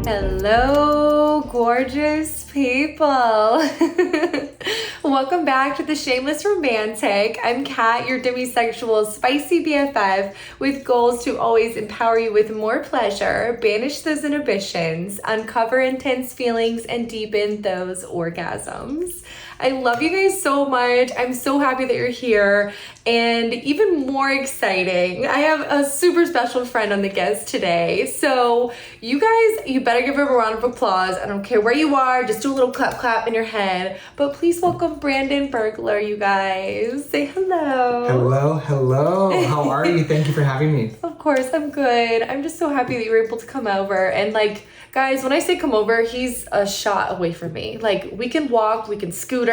Hello, gorgeous people. Welcome back to the Shameless Romantic. I'm Kat, your demisexual spicy BFF with goals to always empower you with more pleasure, banish those inhibitions, uncover intense feelings, and deepen those orgasms. I love you guys so much. I'm so happy that you're here. And even more exciting, I have a super special friend on the guest today. So you guys, you better give her a round of applause. I don't care where you are, just do a little clap clap in your head. But please welcome Brandon Burglar, you guys. Say hello. Hello. How are you? Thank you for having me. Of course, I'm good. I'm just so happy that you were able to come over. And like, guys, when I say come over, he's a shot away from me. Like, we can walk, we can scooter.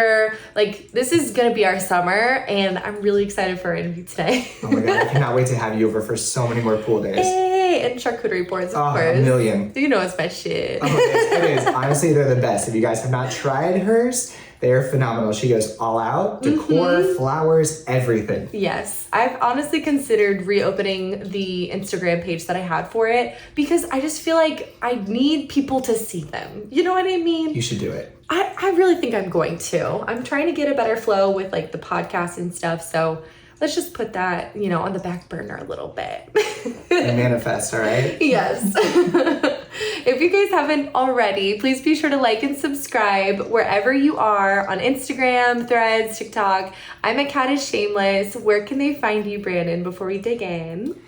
Like, this is gonna be our summer, and I'm really excited for our interview today. Oh my God, I cannot wait to have you over for so many more pool days. Hey, and charcuterie boards, of course. A million. You know it's my shit. Oh, it is. Honestly, they're the best. If you guys have not tried hers, they're phenomenal. She goes all out, decor, flowers, everything. Yes. I've honestly considered reopening the Instagram page that I had for it because I just feel like I need people to see them. You know what I mean? You should do it. I really think I'm going to. I'm trying to get a better flow with like the podcast and stuff. So let's just put that, on the back burner a little bit. And manifest, all right? Yes. If you guys haven't already, please be sure to like and subscribe wherever you are on Instagram, Threads, TikTok. I'm at Kat is Shameless. Where can they find you, Brandon, before we dig in?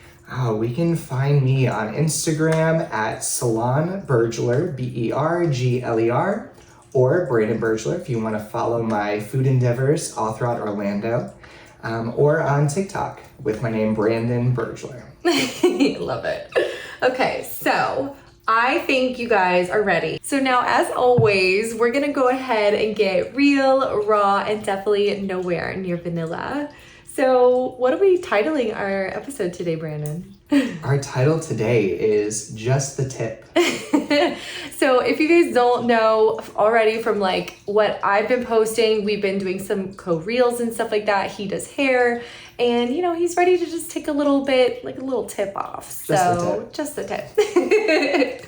We can find me on Instagram at Salon Burglar, Bergler, or Brandon Burglar if you want to follow my food endeavors all throughout Orlando, or on TikTok with my name, Brandon Burglar. Love it. Okay, so I think you guys are ready. So now, as always, we're gonna go ahead and get real, raw, and definitely nowhere near vanilla. So what are we titling our episode today, Brandon? Our title today is Just the Tip. So if you guys don't know already from like what I've been posting, we've been doing some co-reels and stuff like that. He does hair and he's ready to just take a little bit, like a little tip off. Just the tip.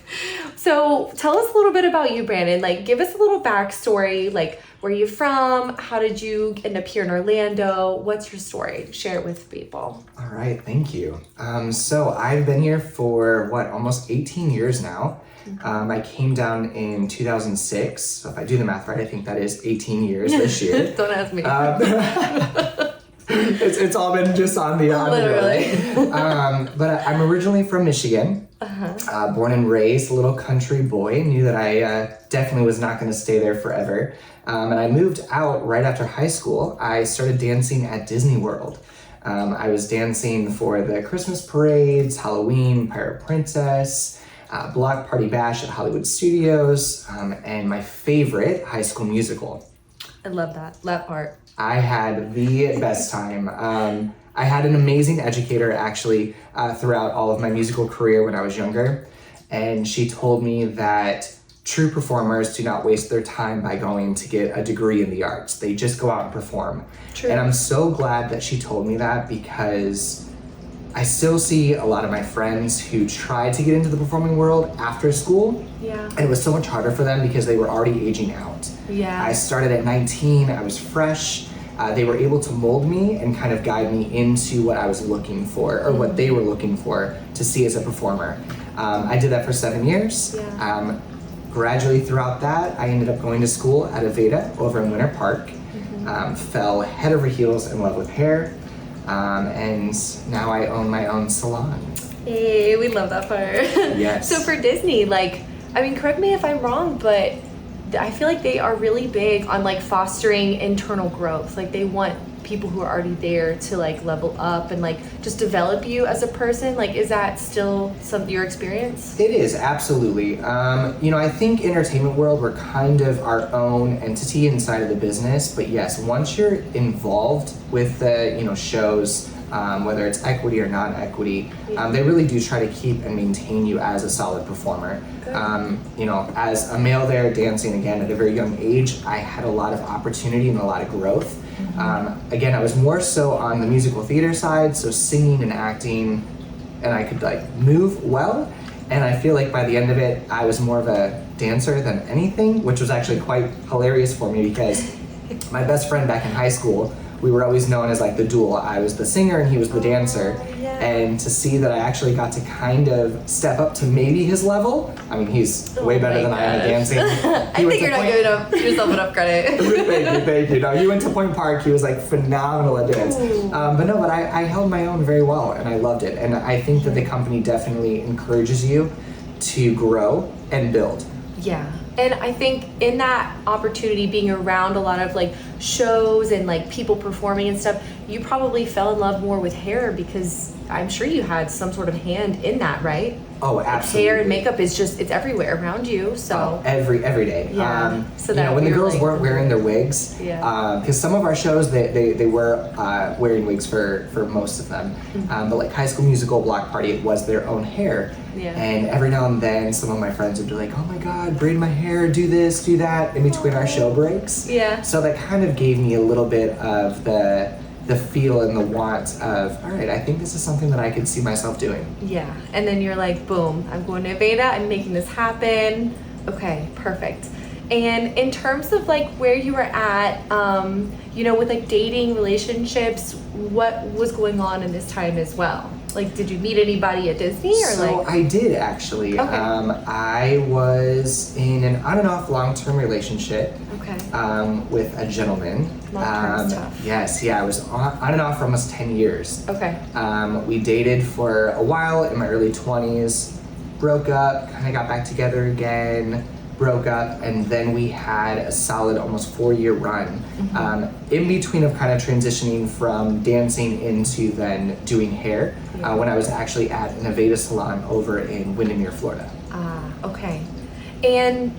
So tell us a little bit about you, Brandon. Like give us a little backstory, like where are you from? How did you end up here in Orlando? What's your story? Share it with people. All right, thank you. So I've been here for almost 18 years now. I came down in 2006. So if I do the math right, I think that is 18 years this year. Don't ask me. It's all been just on the literally. But I'm originally from Michigan. Born and raised, a little country boy. Knew that I definitely was not going to stay there forever. And I moved out right after high school. I started dancing at Disney World. I was dancing for the Christmas parades, Halloween, Pirate Princess, Block Party Bash at Hollywood Studios, and my favorite, High School Musical. I love that part. I had the best time. I had an amazing educator actually throughout all of my musical career when I was younger, and she told me that true performers do not waste their time by going to get a degree in the arts. They just go out and perform. True. And I'm so glad that she told me that because I still see a lot of my friends who tried to get into the performing world after school. Yeah. And it was so much harder for them because they were already aging out. Yeah. I started at 19, I was fresh. They were able to mold me and kind of guide me into what I was looking for or what they were looking for to see as a performer. I did that for 7 years. Yeah. Gradually throughout that, I ended up going to school at Aveda over in Winter Park. Fell head over heels in love with hair. And now I own my own salon. Hey, we love that part. Yes. So for Disney, correct me if I'm wrong, but I feel like they are really big on fostering internal growth. Like they want people who are already there to level up and just develop you as a person. Is that still your experience? It is, absolutely. I think entertainment world, we're kind of our own entity inside of the business, but yes, once you're involved with the shows, whether it's equity or non-equity. They really do try to keep and maintain you as a solid performer. As a male there dancing again at a very young age, I had a lot of opportunity and a lot of growth. Again, I was more so on the musical theater side, so singing and acting, and I could like move well. And I feel like by the end of it, I was more of a dancer than anything, which was actually quite hilarious for me because my best friend back in high school, we were always known as like the duel. I was the singer and he was the dancer. And to see that I actually got to kind of step up to maybe his level. I mean, he's way better than I am at dancing. I think you're not giving yourself enough credit. Thank you. No, he went to Point Park. He was like phenomenal at dance. But I held my own very well and I loved it. And I think that the company definitely encourages you to grow and build. Yeah. And I think in that opportunity, being around a lot of like shows and like people performing and stuff, you probably fell in love more with hair because I'm sure you had some sort of hand in that, right? Oh, absolutely. Hair and makeup is just, it's everywhere around you, so. Every day. Yeah. So that when the girls weren't wearing their wigs, because some of our shows, they were wearing wigs for most of them. But like High School Musical, Block Party, it was their own hair. Yeah. And every now and then, some of my friends would be like, oh my God, braid my hair, do this, do that, in between our show breaks. Yeah. So that kind of gave me a little bit of the feel and the want of, all right, I think this is something that I could see myself doing. Yeah. And then you're like, boom, I'm going to Aveda, I'm making this happen. Okay, perfect. And in terms of like where you were at, with like dating, relationships, what was going on in this time as well? Like, did you meet anybody at Disney or So I did actually. Okay. I was in an on and off long-term relationship. Okay. With a gentleman. Long-term stuff. Yes, I was on and off for almost 10 years. Okay. We dated for a while in my early 20s, broke up, kind of got back together again, broke up, and then we had a solid almost 4-year run. In between of kind of transitioning from dancing into then doing hair, when I was actually at an Aveda salon over in Windermere, Florida. Okay. And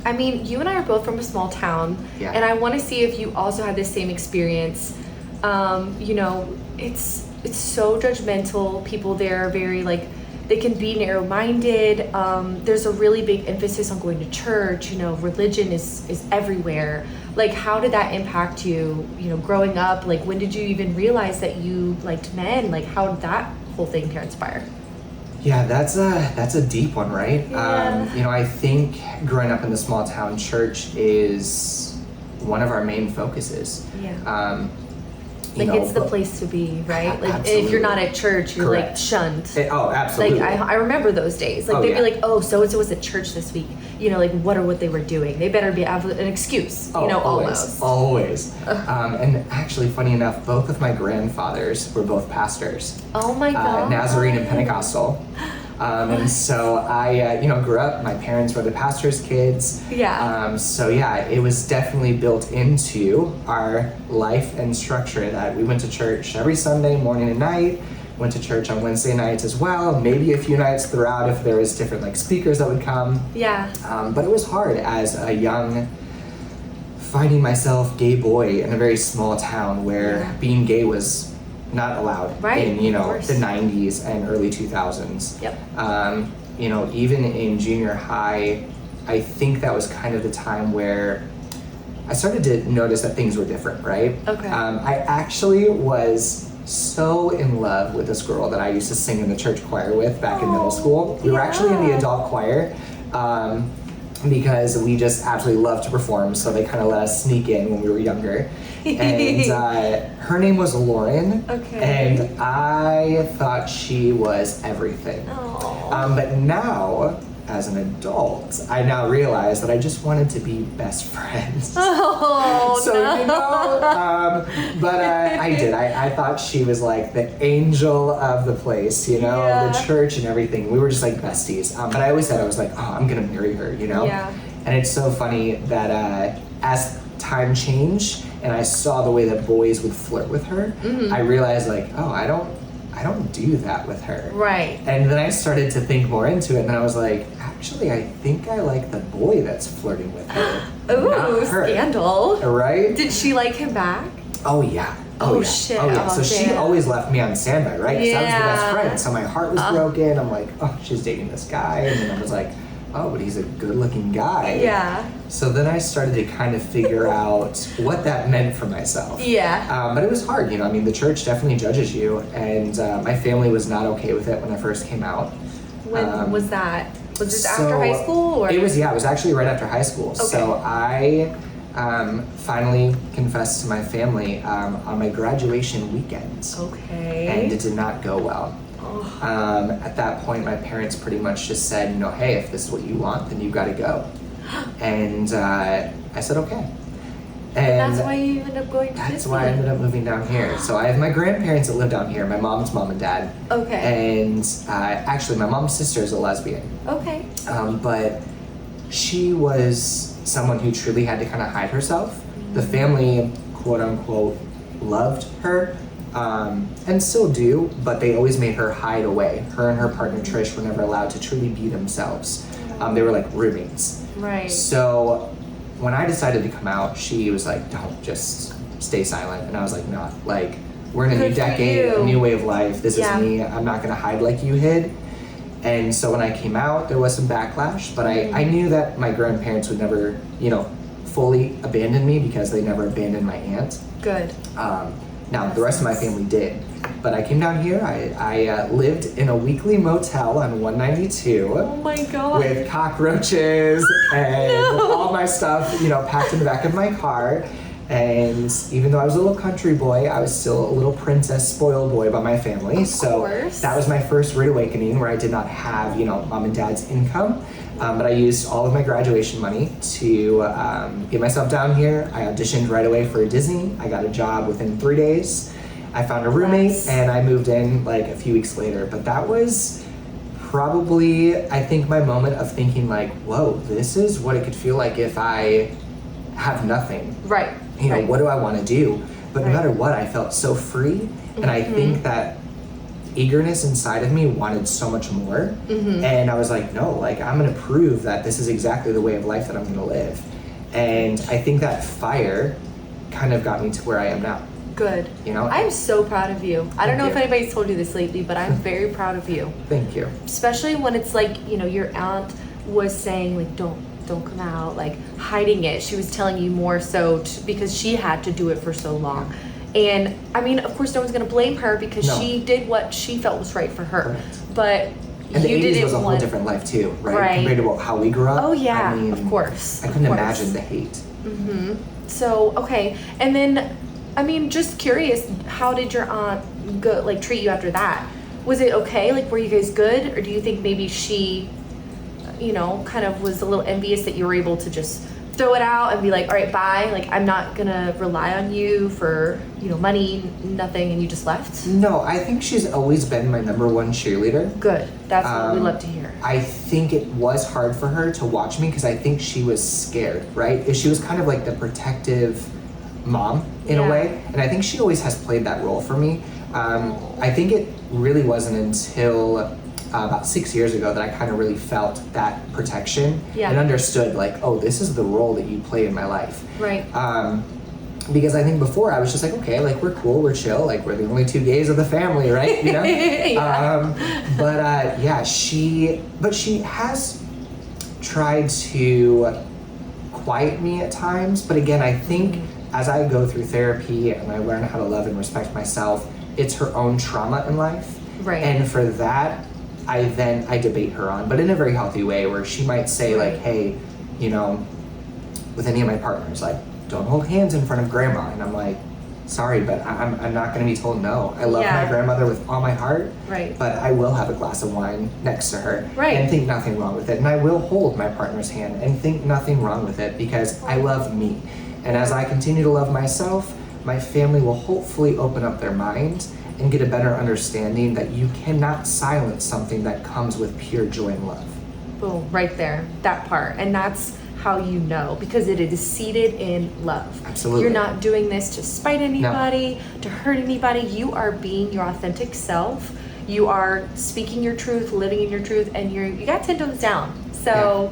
I mean, you and I are both from a small town, and I want to see if you also had the same experience. It's so judgmental. People there are very like, they can be narrow-minded. There's a really big emphasis on going to church. Religion is everywhere. Like, how did that impact you? Growing up. Like, when did you even realize that you liked men? Like, how did that whole thing transpire? Yeah, that's a deep one, right? Yeah. I think growing up in the small town, church is one of our main focuses. Yeah. It's the place to be, right? Like, absolutely. if you're not at church, you're Correct. like shunned. Absolutely. Like, I remember those days. Like, they'd be like, oh, so-and-so was at church this week. Like, what they were doing. They better have an excuse, almost. Always. And actually, funny enough, both of my grandfathers were both pastors. Oh my God. Nazarene and Pentecostal. And so I, grew up, my parents were the pastor's kids. Yeah. It was definitely built into our life and structure that we went to church every Sunday morning and night, went to church on Wednesday nights as well, maybe a few nights throughout if there was different like speakers that would come. Yeah. But it was hard as a young, finding myself gay boy in a very small town where being gay was not allowed in the 90s and early 2000s. Yep. Even in junior high, I think that was kind of the time where I started to notice that things were different, right? Okay. I actually was so in love with this girl that I used to sing in the church choir with back in middle school. We were actually in the adult choir because we just absolutely loved to perform, so they kind of let us sneak in when we were younger. And her name was Lauren, and I thought she was everything. But now, as an adult, I now realize that I just wanted to be best friends. I did. I thought she was like the angel of the place, the church and everything. We were just like besties. But I always said, I was like, oh, I'm gonna marry her, Yeah. And it's so funny that as time changed and I saw the way that boys would flirt with her, I realized like, oh, I don't do that with her. Right. And then I started to think more into it, and then I was like, actually, I think I like the boy that's flirting with her. Ooh, scandal. Right? Did she like him back? Oh yeah. Oh, shit. Oh, yeah. Oh, So she damn. always left me on standby, right? Because I was the best Yeah. friend. So my heart was broken. I'm like, oh, she's dating this guy. And then I was like, oh, but he's a good-looking guy. Yeah. So then I started to kind of figure out what that meant for myself. Yeah. But it was hard, I mean, the church definitely judges you, and my family was not okay with it when I first came out. When was that? Was this So after high school? Or? It was actually right after high school. Okay. So I finally confessed to my family on my graduation weekend. Okay. And it did not go well. Oh. At that point, my parents pretty much just said, hey, if this is what you want, then you got to go. And I said, okay. And that's why you ended up going to That's Disney. why I ended up moving down here. So I have my grandparents that live down here, my mom's mom and dad. Okay. And actually, my mom's sister is a lesbian. Okay. But she was someone who truly had to kind of hide herself. The family, quote unquote, loved her. And still do, but they always made her hide away. Her and her partner Trish were never allowed to truly be themselves. They were like roommates. Right. So when I decided to come out, she was like, don't, just stay silent. And I was like, no, like, we're in a Good new for decade, you. a new way of life. This Yeah. is me. I'm not gonna hide like you hid. And so when I came out, there was some backlash, but I knew that my grandparents would never, fully abandon me because they never abandoned my aunt. Good. Now, the rest of my family did. But I came down here, I lived in a weekly motel on 192 Oh my god. with cockroaches and all my stuff, packed in the back of my car. And even though I was a little country boy, I was still a little princess spoiled boy by my family. So course. that was my first rude awakening where I did not have, mom and dad's income. But I used all of my graduation money to get myself down here. I auditioned right away for Disney. I got a job within 3 days. I found a roommate Nice. and I moved in like a few weeks later. But that was probably, I think, my moment of thinking like, whoa, this is what it could feel like if I have nothing. Right. Right. What do I want to do? But Right. no matter what, I felt so free. And I think that eagerness inside of me wanted so much more. And I was like, no, like, I'm going to prove that this is exactly the way of life that I'm going to live. And I think that fire kind of got me to where I am now. Good. I'm so proud of you. I don't know if anybody's told you this lately, but I'm very proud of you. Thank you. Especially when it's like, your aunt was saying like, don't come out, like hiding it. She was telling you more so because she had to do it for so long. And I mean, of course, no one's going to blame her because she did what she felt was right for her. Correct. But And the you 80s didn't was a whole want... different life too, right? Right. Compared to how we grew up. Oh yeah, I mean, of course. I couldn't of course. imagine the hate. So, okay. And then, I mean, just curious, how did your aunt treat you after that? Was it okay? Like, were you guys good? Or do you think maybe she, kind of was a little envious that you were able to just throw it out and be like, all right, bye. Like, I'm not gonna rely on you for, money, nothing, and you just left? No, I think she's always been my number one cheerleader. Good. That's what we love to hear. I think it was hard for her to watch me because I think she was scared, right? She was kind of like the protective mom in a way. And I think she always has played that role for me. I think it really wasn't until about 6 years ago that I kind of really felt that protection and understood like, oh, this is the role that you play in my life. Right. Because I think before I was just like, okay, like we're cool, we're chill, like we're the only two gays of the family, right? She has tried to quiet me at times. But again, I think as I go through therapy and I learn how to love and respect myself, it's her own trauma in life. Right. And for that, I debate her on, but in a very healthy way where she might say like, hey, with any of my partners, like, don't hold hands in front of grandma. And I'm like, sorry, but I'm not going to be told no. I love my grandmother with all my heart, but I will have a glass of wine next to her and think nothing wrong with it. And I will hold my partner's hand and think nothing wrong with it because I love me. And as I continue to love myself, my family will hopefully open up their mind and get a better understanding that you cannot silence something that comes with pure joy and love. Boom, right there, that part. And that's how you know, because it is seated in love. Absolutely. You're not doing this to spite anybody, to hurt anybody. You are being your authentic self. You are speaking your truth, living in your truth, and you got 10 toes down. So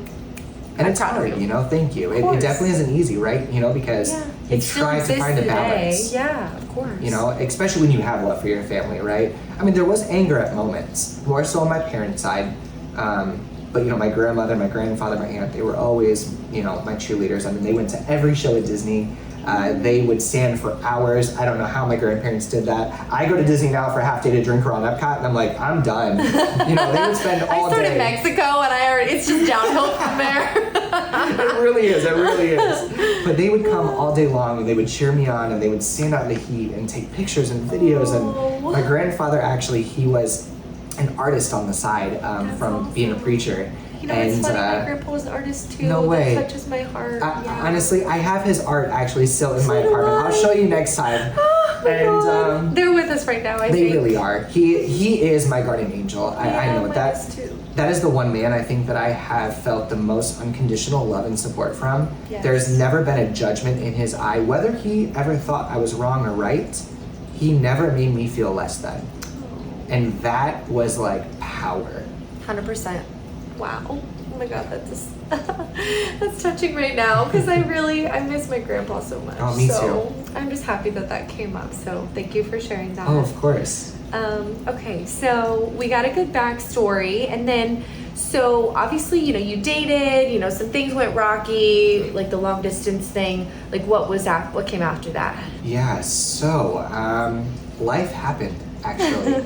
and it's hard, thank you. It definitely isn't easy, right? Because He tried to find a balance. Yeah, of course. You know, especially when you have love for your family, right? I mean, there was anger at moments, more so on my parents' side. But, you know, my grandmother, my grandfather, my aunt, they were always, you know, my cheerleaders. I mean, they went to every show at Disney. They would stand for hours. I don't know how my grandparents did that. I go to Disney now for a half day to drink around Epcot, and I'm like, I'm done. You know, they would spend all day. I started in Mexico, and it's just downhill from there. It really is. It really is. But they would come all day long, and they would cheer me on, and they would stand out in the heat and take pictures and videos. And my grandfather, actually, he was an artist on the side from awesome. Being a preacher. You know, it's funny, my grandpa was an artist too. No way. That touches my heart. Honestly, I have his art actually still in my apartment. I'll show you next time. Oh my God. They're with us right now, I think. They really are. He is my guardian angel. I know that. That is the one man I think that I have felt the most unconditional love and support from. Yes. There's never been a judgment in his eye. Whether he ever thought I was wrong or right, he never made me feel less than. And that was like power. 100%. Wow. Oh my God, that's touching right now because I miss my grandpa so much. Oh, me too. I'm just happy that came up. So thank you for sharing that. Oh, of course. Okay, so we got a good backstory, and then so obviously, you know, you dated, you know, some things went rocky, like the long distance thing. Like what came after that? Yeah, so life happened actually.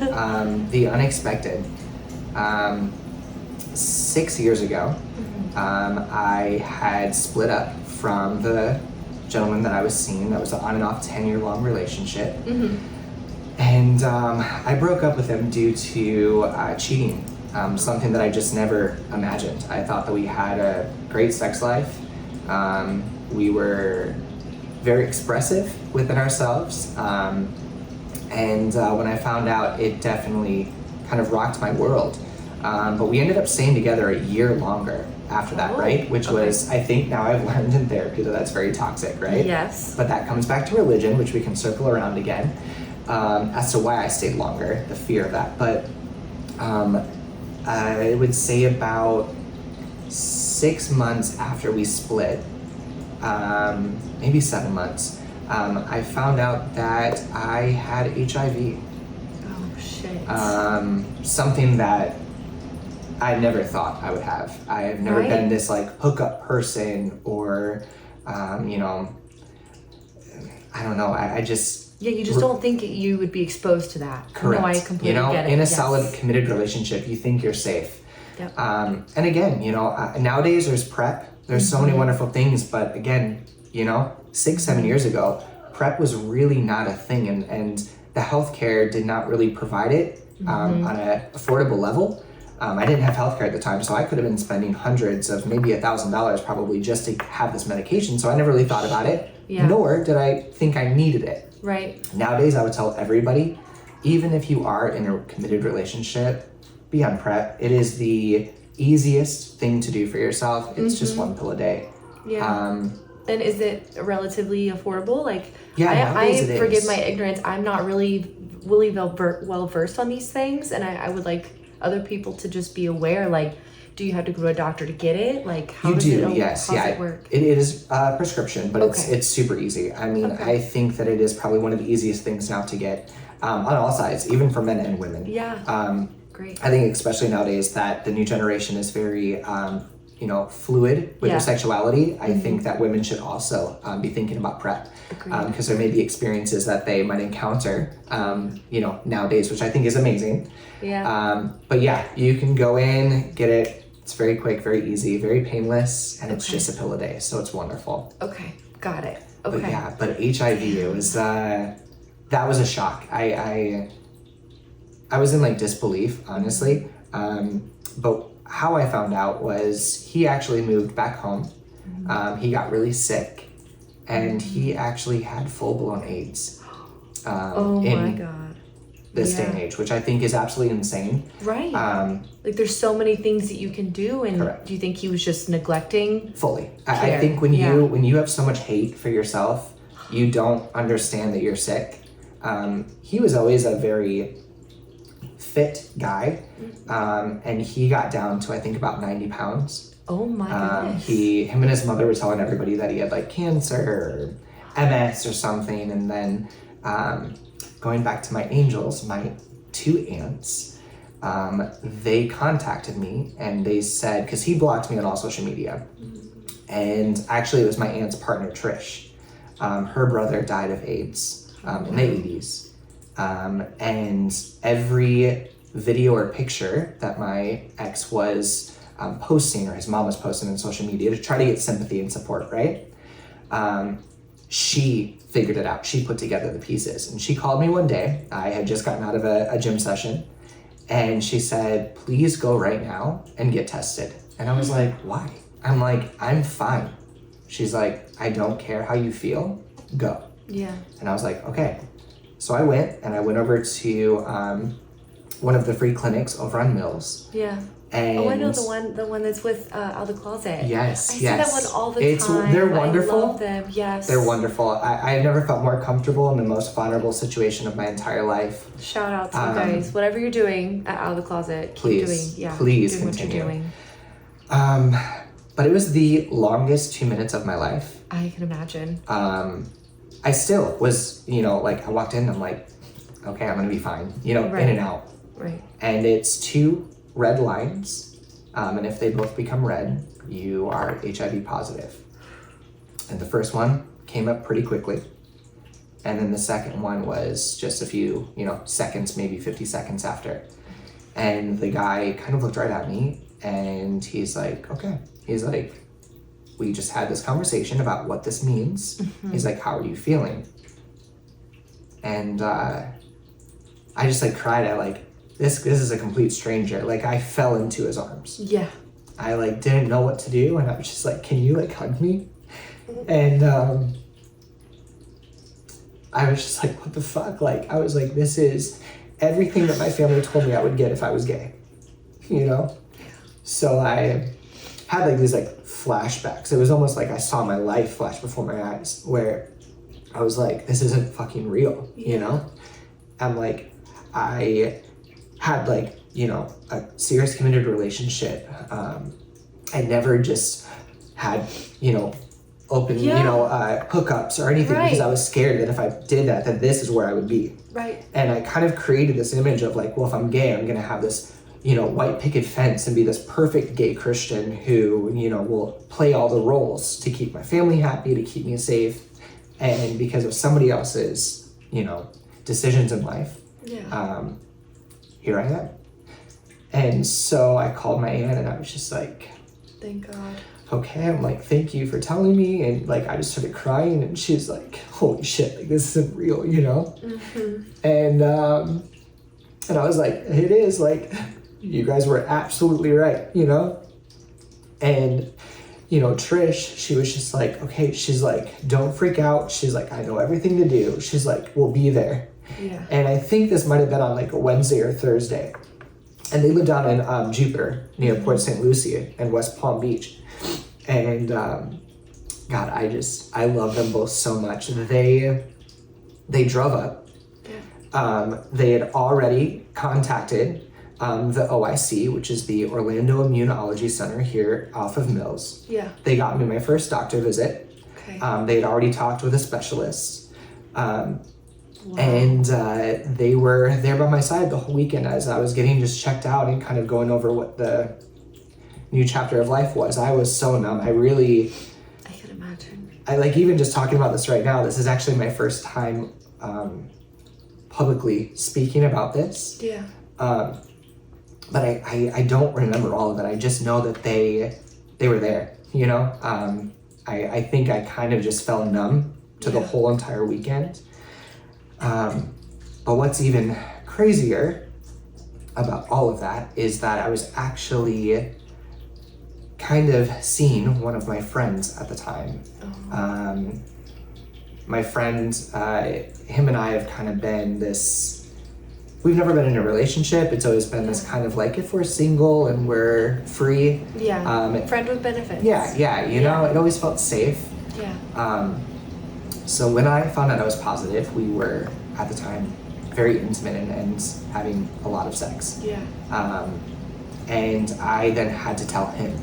The unexpected. 6 years ago, I had split up from the gentleman that I was seeing. That was an on and off 10-year-long relationship. And I broke up with him due to cheating, something that I just never imagined. I thought that we had a great sex life. We were very expressive within ourselves. And when I found out, it definitely kind of rocked my world. But we ended up staying together a year longer after that, right? Which was, I think now I've learned in therapy that that's very toxic, right? Yes. But that comes back to religion, which we can circle around again, as to why I stayed longer, the fear of that. But I would say about 6 months after we split, maybe 7 months, I found out that I had HIV. Oh, shit. Something that I never thought I would have. I have never been this like hookup person or, you know, I don't know. I just... Yeah, you just don't think you would be exposed to that. Correct. No, I completely get it. In a solid, committed relationship, you think you're safe. Yep. And again, you know, nowadays there's PrEP. There's so many wonderful things. But again, you know, 6-7 years ago, PrEP was really not a thing. And the healthcare did not really provide it on an affordable level. I didn't have healthcare at the time, so I could have been spending hundreds of maybe $1,000 probably just to have this medication. So I never really thought about it, nor did I think I needed it. Right. Nowadays, I would tell everybody, even if you are in a committed relationship, be on PrEP. It is the easiest thing to do for yourself. It's just 1 pill a day. Yeah. And is it relatively affordable? Like, yeah, I forgive my ignorance. I'm not really well versed on these things, and I would like other people to just be aware. Like, do you have to go to a doctor to get it? Like, how does it work? It is a prescription, but it's super easy. I mean, I think that it is probably one of the easiest things now to get on all sides, even for men and women. Yeah. Great. I think especially nowadays that the new generation is very, you know, fluid with their sexuality. I think that women should also be thinking about PrEP because there may be experiences that they might encounter, you know, nowadays, which I think is amazing. Yeah. But yeah, you can go in, get it. It's very quick, very easy, very painless, and it's just a pill a day. So it's wonderful. Okay. Got it. Okay. But HIV, it was, that was a shock. I was in like disbelief, honestly. But how I found out was he actually moved back home. He got really sick, and he actually had full-blown AIDS. Oh my God. This day and age, which I think is absolutely insane. Right. Like there's so many things that you can do, and do you think he was just neglecting? Fully. I think when you have so much hate for yourself, you don't understand that you're sick. He was always a very fit guy, and he got down to I think about 90 pounds. Oh my goodness. Him and his mother were telling everybody that he had like cancer, MS or something. And then going back to my angels, my 2 aunts, they contacted me and they said, because he blocked me on all social media. And actually it was my aunt's partner, Trish. Her brother died of AIDS in the 80s. And every video or picture that my ex was posting, or his mom was posting on social media to try to get sympathy and support, right? She figured it out. She put together the pieces. And she called me one day. I had just gotten out of a gym session. And she said, please go right now and get tested. And I was like, why? I'm like, I'm fine. She's like, I don't care how you feel. Go. Yeah. And I was like, okay. So I went over to one of the free clinics over on Mills. Yeah. And I know the one that's with Out of the Closet. Yes, I see that one all the time. They're wonderful. I love them. Yes. They're wonderful. I never felt more comfortable in the most vulnerable situation of my entire life. Shout out to you guys. Whatever you're doing at Out of the Closet, keep doing. Please doing continue. what you're doing. But it was the longest 2 minutes of my life. I can imagine. I still was, like I walked in, I'm like, okay, I'm gonna be fine, Right. in and out. Right. And it's 2 red lines, and if they both become red, you are HIV positive. And the first one came up pretty quickly. And then the second one was just a few, seconds, maybe 50 seconds after. And the guy kind of looked right at me and he's like, okay. He's like, we just had this conversation about what this means. Mm-hmm. He's like, how are you feeling? And I just cried. This is a complete stranger. I fell into his arms. Yeah. I didn't know what to do, and I was just like, can you hug me? And I was just like, what the fuck? I was like, this is everything that my family told me I would get if I was gay. So I had these flashbacks. It was almost like I saw my life flash before my eyes, where I was like, this isn't fucking real, I'm like, I had a serious committed relationship. I never just had, open, hookups or anything, right. because I was scared that if I did that, then this is where I would be. Right. And I kind of created this image of well, if I'm gay, I'm going to have this, white picket fence and be this perfect gay Christian who, will play all the roles to keep my family happy, to keep me safe. And because of somebody else's, decisions in life, here I am. And so I called my aunt and I was just like, thank God. Okay, I'm like, thank you for telling me. And I just started crying and she's like, holy shit, this isn't real, Mm-hmm. And I was like, it is, you guys were absolutely right, And, Trish, she was just like, okay, she's like, don't freak out. She's like, I know everything to do. She's like, we'll be there. Yeah. And I think this might have been on a Wednesday or Thursday. And they live down in Jupiter, near Port St. Lucie and West Palm Beach. And God, I love them both so much. They drove up. Yeah. They had already contacted the OIC, which is the Orlando Immunology Center here off of Mills. Yeah. They got me my first doctor visit. Okay. They had already talked with a specialist. Wow. And they were there by my side the whole weekend as I was getting just checked out and kind of going over what the new chapter of life was. I was so numb. I can imagine. Even just talking about this right now, this is actually my first time publicly speaking about this. Yeah. But I don't remember all of it. I just know that they were there, I think I kind of just fell numb to the whole entire weekend. But what's even crazier about all of that is that I was actually kind of seeing one of my friends at the time. Oh. My friend, him and I have kind of been we've never been in a relationship. It's always been this kind of if we're single and we're free. Yeah, friend with benefits. Yeah, you know, it always felt safe. Yeah. So when I found out I was positive, we were, at the time, very intimate and having a lot of sex. Yeah. And I then had to tell him.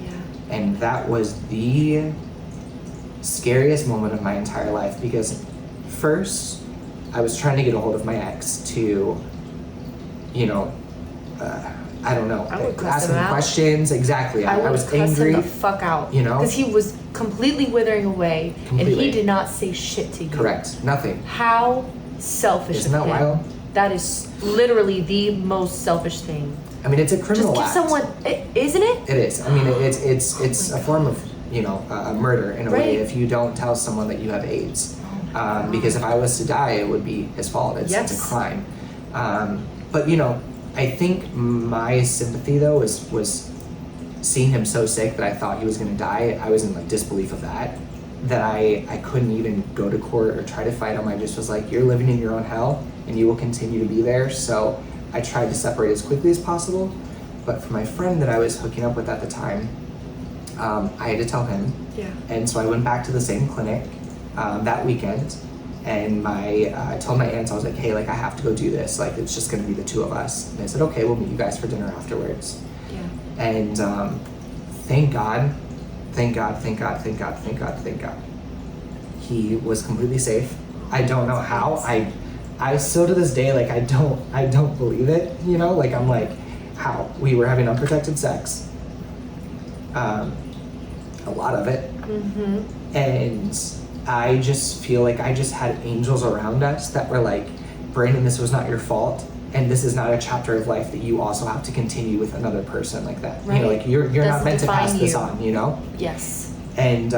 Yeah. And that was the scariest moment of my entire life, because first I was trying to get a hold of my ex to, you know, I don't know, ask him questions. Exactly. I was angry. Him the fuck out. You know, because he was completely withering away, and he did not say shit to you. Correct. Nothing. How selfish. Isn't that wild? That is literally the most selfish thing. I mean, it's a criminal act. Just give someone, isn't it? It is. I mean, it's a form of, you know, a murder in a way if you don't tell someone that you have AIDS. Because if I was to die, it would be his fault. It's a crime. But you know, I think my sympathy though was seeing him so sick that I thought he was going to die. I was in like disbelief of that I couldn't even go to court or try to fight him. I just was like, you're living in your own hell and you will continue to be there. So I tried to separate as quickly as possible. But for my friend that I was hooking up with at the time, I had to tell him. Yeah. And so I went back to the same clinic that weekend, and I told my aunts, I was like, hey, like I have to go do this. Like it's just gonna be the two of us. And they said, okay, we'll meet you guys for dinner afterwards. Yeah. And thank God, he was completely safe. I don't know how. I still to this day, like I don't believe it, you know, like I'm like, how? We were having unprotected sex, a lot of it. Mm-hmm. And I just feel like I just had angels around us that were like, Brandon, this was not your fault, and this is not a chapter of life that you also have to continue with another person like that. Right. You know, like you're not meant to pass this on, you know? Yes. And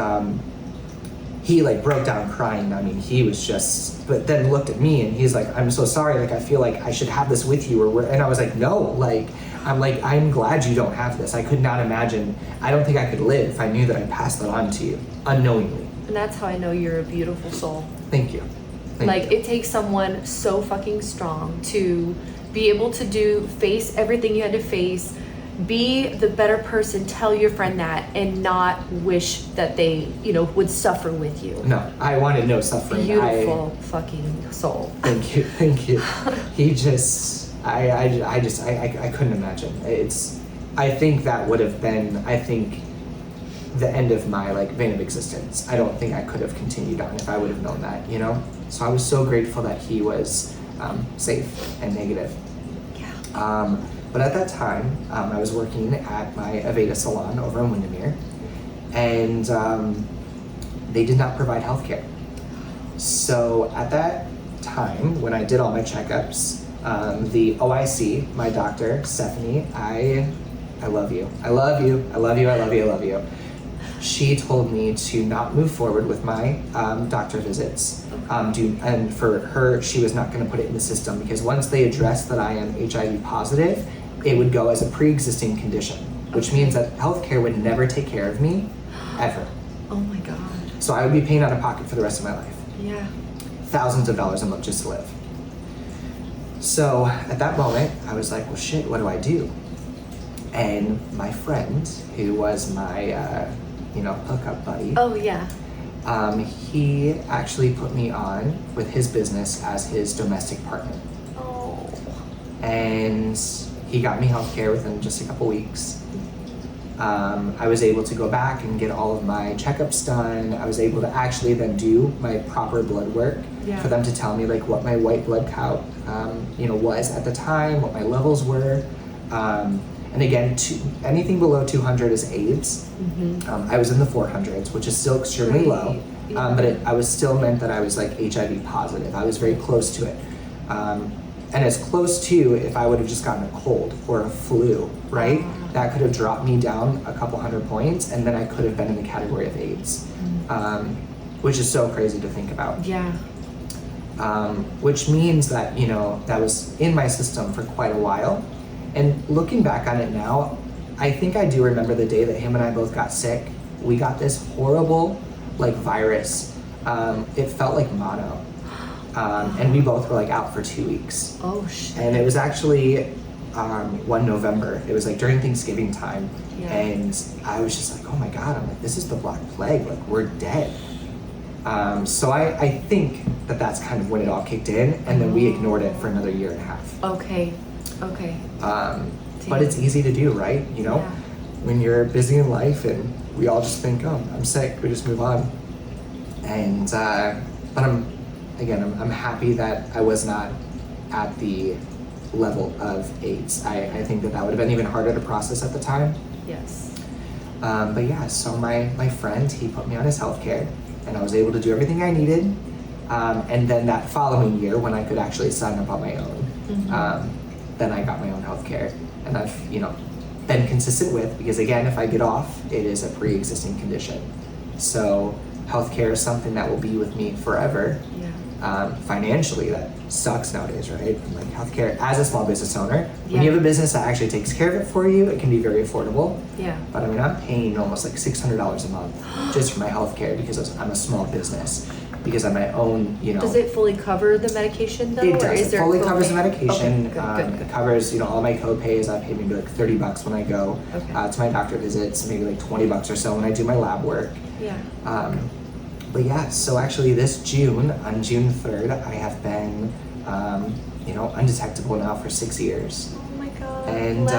he like broke down crying. I mean, he was just, but then looked at me and he's like, I'm so sorry, like I feel like I should have this with you, and I was like, no, like I'm glad you don't have this. I could not imagine, I don't think I could live if I knew that I passed that on to you unknowingly. And that's how I know you're a beautiful soul. Thank you. It takes someone so fucking strong to be able to face everything you had to face, be the better person, tell your friend that, and not wish that they, you know, would suffer with you. No, I wanted no suffering. Beautiful fucking soul. Thank you. He just, I couldn't imagine. I think that would have been, the end of my like vein of existence. I don't think I could have continued on if I would have known that, you know? So I was so grateful that he was safe and negative. Yeah. But at that time, I was working at my Aveda salon over in Windermere, and they did not provide healthcare. So at that time, when I did all my checkups, the OIC, my doctor, Stephanie, I love you. I love you. I love you. I love you. I love you. She told me to not move forward with my doctor visits. And for her, she was not going to put it in the system because once they addressed that I am HIV positive, it would go as a pre-existing condition, which means that healthcare would never take care of me, ever. Oh my God. So I would be paying out of pocket for the rest of my life. Yeah. Thousands of dollars a month just to live. So at that moment, I was like, well, shit, what do I do? And my friend, who was my, hookup buddy. Oh, yeah. He actually put me on with his business as his domestic partner. Oh. And he got me healthcare within just a couple weeks. I was able to go back and get all of my checkups done. I was able to actually then do my proper blood work for them to tell me like what my white blood count, was at the time, what my levels were. And again, anything below 200 is AIDS. Mm-hmm. I was in the 400s, which is still extremely low, but I was still meant that I was like HIV positive. I was very close to it. And as close to if I would have just gotten a cold or a flu, right? That could have dropped me down a couple hundred points, and then I could have been in the category of AIDS, which is so crazy to think about. Yeah. Which means that, that was in my system for quite a while. And looking back on it now, I think I do remember the day that him and I both got sick. We got this horrible, like, virus. It felt like mono. And we both were, like, out for 2 weeks. Oh, shit. And it was actually one November. It was, like, during Thanksgiving time. Yeah. And I was just like, oh, my God. I'm like, this is the Black Plague. Like, we're dead. So I think that that's kind of when it all kicked in. And then we ignored it for another year and a half. Okay. But it's easy to do, right? Yeah. When you're busy in life and we all just think, oh, I'm sick, we just move on. And but I'm happy that I was not at the level of AIDS. I think that would have been even harder to process at the time. Yes. But yeah, so my friend, he put me on his healthcare, and I was able to do everything I needed. And then that following year, when I could actually sign up on my own, then I got my own healthcare, and I've been consistent with, because again, if I get off, it is a pre-existing condition. So healthcare is something that will be with me forever. Financially, that sucks nowadays, right? Like healthcare, as a small business owner, when you have a business that actually takes care of it for you, it can be very affordable. But I mean, I'm paying almost like $600 a month just for my healthcare because I'm a small business. Because I'm my own, Does it fully cover the medication though? It does. It fully covers the medication. Okay, good. It covers, all my co-pays. I pay maybe like $30 when I go to my doctor visits, maybe like $20 or so when I do my lab work. But yeah, so actually this June, on June 3rd, I have been, undetectable now for 6 years. Oh my God, and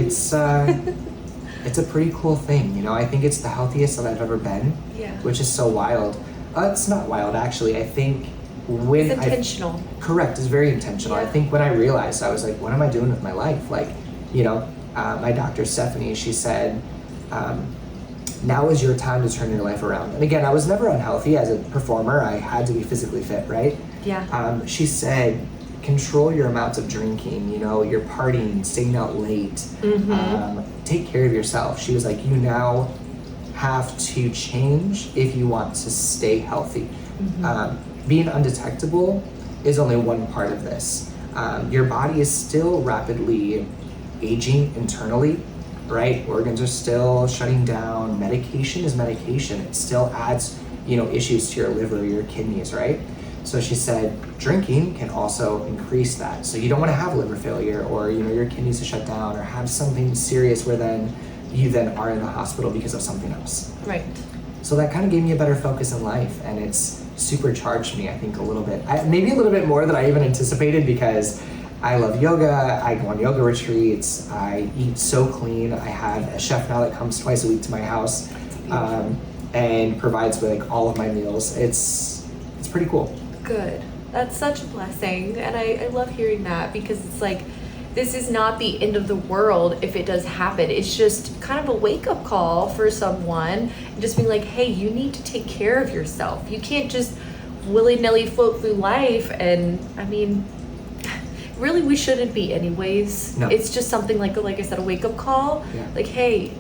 it's a pretty cool thing. I think it's the healthiest that I've ever been, which is so wild. It's not wild, actually. I think when it's intentional. Correct, it's very intentional. I think when I realized, I was like, what am I doing with my life? Like, my doctor, Stephanie, she said, now is your time to turn your life around. And again, I was never unhealthy as a performer. I had to be physically fit, right? She said, control your amounts of drinking, your partying, staying out late. Take care of yourself. She was like, you now have to change if you want to stay healthy. Being undetectable is only one part of this. Your body is still rapidly aging internally, right? Organs are still shutting down. Medication is medication. It still adds, issues to your liver, your kidneys, right? So she said, drinking can also increase that. So you don't want to have liver failure or, your kidneys are shut down or have something serious where you then are in the hospital because of something else. Right. So that kind of gave me a better focus in life, and it's supercharged me, I think, a little bit. Maybe a little bit more than I even anticipated, because I love yoga, I go on yoga retreats, I eat so clean. I have a chef now that comes twice a week to my house and provides like all of my meals. It's pretty cool. Good. That's such a blessing, and I love hearing that, because it's like, this is not the end of the world if it does happen. It's just kind of a wake-up call for someone, and just being like, hey, you need to take care of yourself. You can't just willy-nilly float through life. And I mean, really, we shouldn't be anyways. No. It's just something like I said, a wake-up call. Like, hey,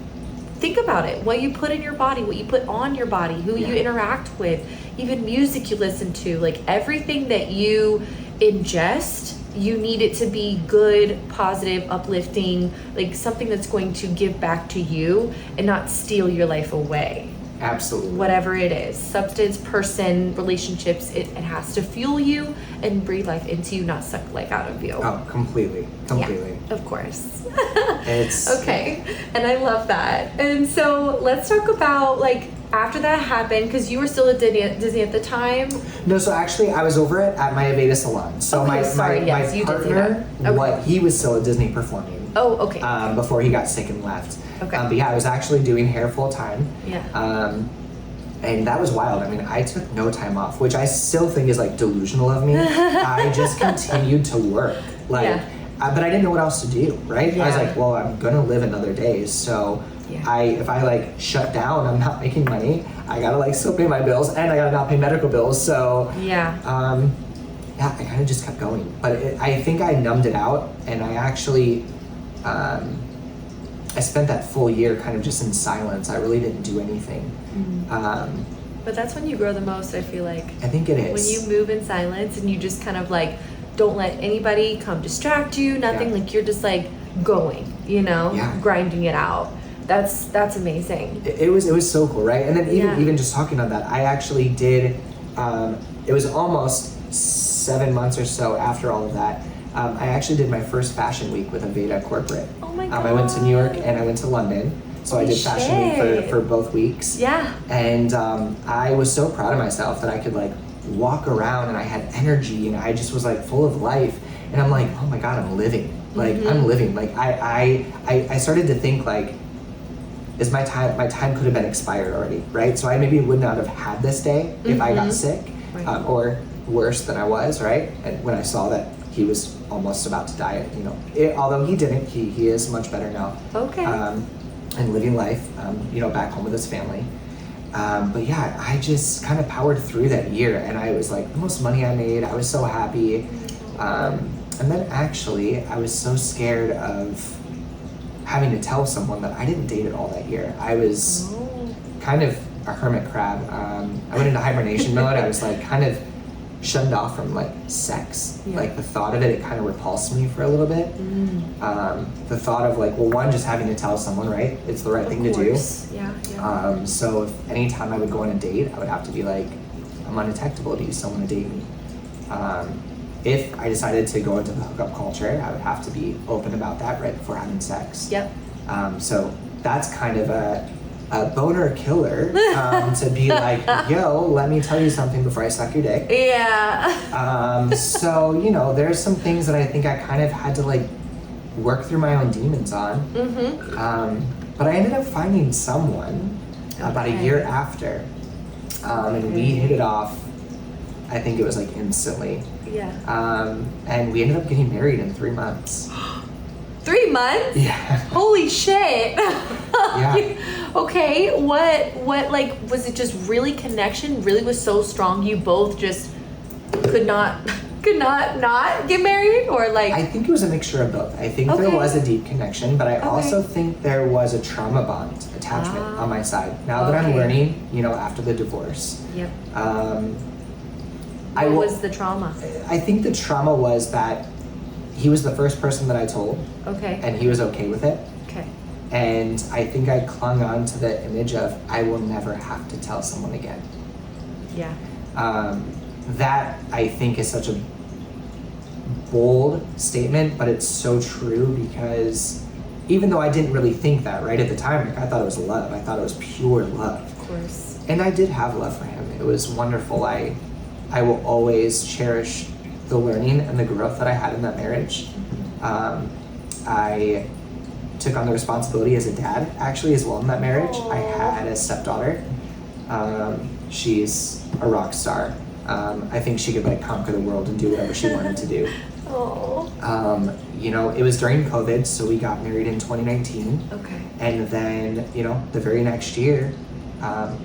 think about it. What you put in your body, what you put on your body, who you interact with, even music you listen to, like everything that you ingest, you need it to be good, positive, uplifting, like something that's going to give back to you and not steal your life away. Absolutely. Whatever it is, substance, person, relationships, it has to fuel you and breathe life into you, not suck life out of you. Oh, completely. Yeah, of course. It's okay, and I love that. And so let's talk about after that happened, because you were still at Disney at the time. No, so actually I was over at my Aveda salon. So my partner, he was still at Disney performing. Oh, okay. Before he got sick and left. Okay. But yeah, I was actually doing hair full time. Yeah. And that was wild. I mean, I took no time off, which I still think is delusional of me. I just continued to work. But I didn't know what else to do, right? I was like, well, I'm gonna live another day, so if I shut down, I'm not making money. I gotta still pay my bills, and I gotta not pay medical bills. So I kind of just kept going. But I think I numbed it out, and I actually I spent that full year kind of just in silence. I really didn't do anything. But that's when you grow the most, I feel like. I think it is. When you move in silence and you just kind of don't let anybody come distract you, nothing. You're just going, grinding it out. That's amazing. It was so cool, right? And then even just talking on that, I actually did, it was almost 7 months or so after all of that, I actually did my first fashion week with Aveda corporate. Oh my God. I went to New York and I went to London. So I did fashion week for both weeks. Yeah. And I was so proud of myself that I could walk around and I had energy and I just was full of life. And I'm like, oh my God, I'm living. I'm living. I started to think is my time could have been expired already, right? So I maybe would not have had this day if I got sick, Right. or worse than I was, right? And when I saw that he was almost about to die, although he didn't, he is much better now. Okay. And living life, back home with his family. But yeah, I just kind of powered through that year, and I was like, the most money I made, I was so happy. And then actually, I was so scared of having to tell someone that I didn't date at all that year. I was kind of a hermit crab. I went into hibernation mode. I was like kind of shunned off from like sex. Yeah. Like the thought of it kind of repulsed me for a little bit. The thought of like, well, one, just having to tell someone, right? It's the right thing to do. Yeah. So if anytime I would go on a date, I would have to be like, I'm undetectable. Do you still want to date me? If I decided to go into the hookup culture, I would have to be open about that right before having sex. Yep. So that's kind of a boner killer, to be like, yo, let me tell you something before I suck your dick. Yeah. So, there's some things that I think I kind of had to like work through my own demons on. But I ended up finding someone about a year after, and we hit it off. I think it was like instantly. Yeah. And we ended up getting married in 3 months. 3 months? Yeah. Holy shit. Yeah. Okay, what like, was it just really connection really was so strong you both just could not get married, or like? I think it was a mixture of both. I think there was a deep connection, but I also think there was a trauma bond attachment on my side. Now that I'm learning, after the divorce. Yep. What was the trauma? I think the trauma was that he was the first person that I told. Okay. And he was okay with it. Okay. And I think I clung on to the image of, I will never have to tell someone again. Yeah. That I think is such a bold statement, but it's so true, because even though I didn't really think that right at the time, like I thought it was love. I thought it was pure love. Of course. And I did have love for him. It was wonderful. I will always cherish the learning and the growth that I had in that marriage. I took on the responsibility as a dad, actually, as well in that marriage. I had a stepdaughter. She's a rock star. I think she could like conquer the world and do whatever she wanted to do. It was during COVID, so we got married in 2019. Okay. And then, the very next year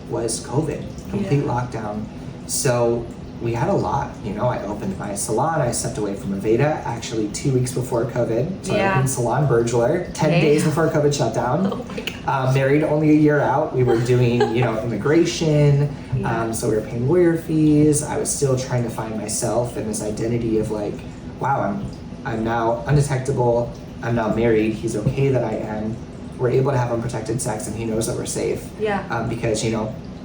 was COVID, complete lockdown. So we had a lot, I opened my salon, I stepped away from Aveda actually 2 weeks before COVID. So I opened Salon Burglar 10 days before COVID shut down. Oh my God. Married only a year out. We were doing, immigration. So we were paying lawyer fees. I was still trying to find myself and this identity of like, wow, I'm now undetectable. I'm now married. He's okay that I am. We're able to have unprotected sex and he knows that we're safe. Yeah. Because,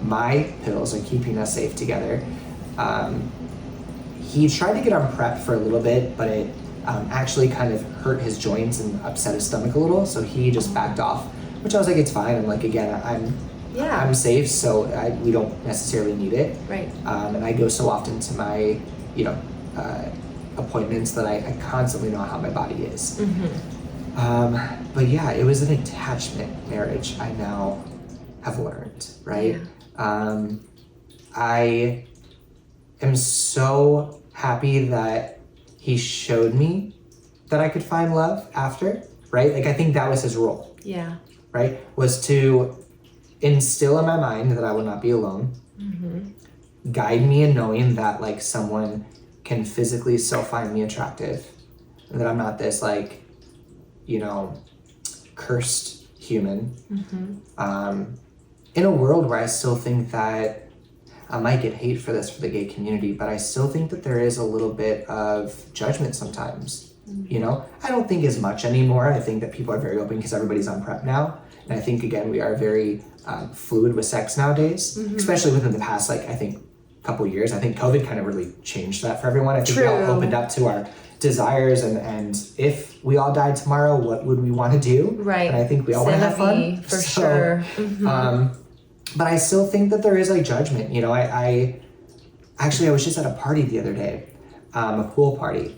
my pills are keeping us safe together. He tried to get on PrEP for a little bit, but it actually kind of hurt his joints and upset his stomach a little, so he just backed off, which I was like, it's fine. I'm like, again, I'm safe, so we don't necessarily need it. Right. And I go so often to my, appointments that I constantly know how my body is. But yeah, it was an attachment marriage, I now have learned, right? Yeah. I am so happy that he showed me that I could find love after, right? Like, I think that was his role. Yeah. Right? Was to instill in my mind that I would not be alone. Guide me in knowing that, like, someone can physically still find me attractive. And that I'm not this, like, cursed human. In a world where I still think that I might get hate for this for the gay community, but I still think that there is a little bit of judgment sometimes. I don't think as much anymore. I think that people are very open because everybody's on PrEP now. And I think, again, we are very fluid with sex nowadays, especially within the past, I think, couple years. I think COVID kind of really changed that for everyone. I think we all opened up to our desires and if we all died tomorrow, what would we want to do? Right. And I think we all want to have fun. For sure. But I still think that there is judgment. I was just at a party the other day a pool party.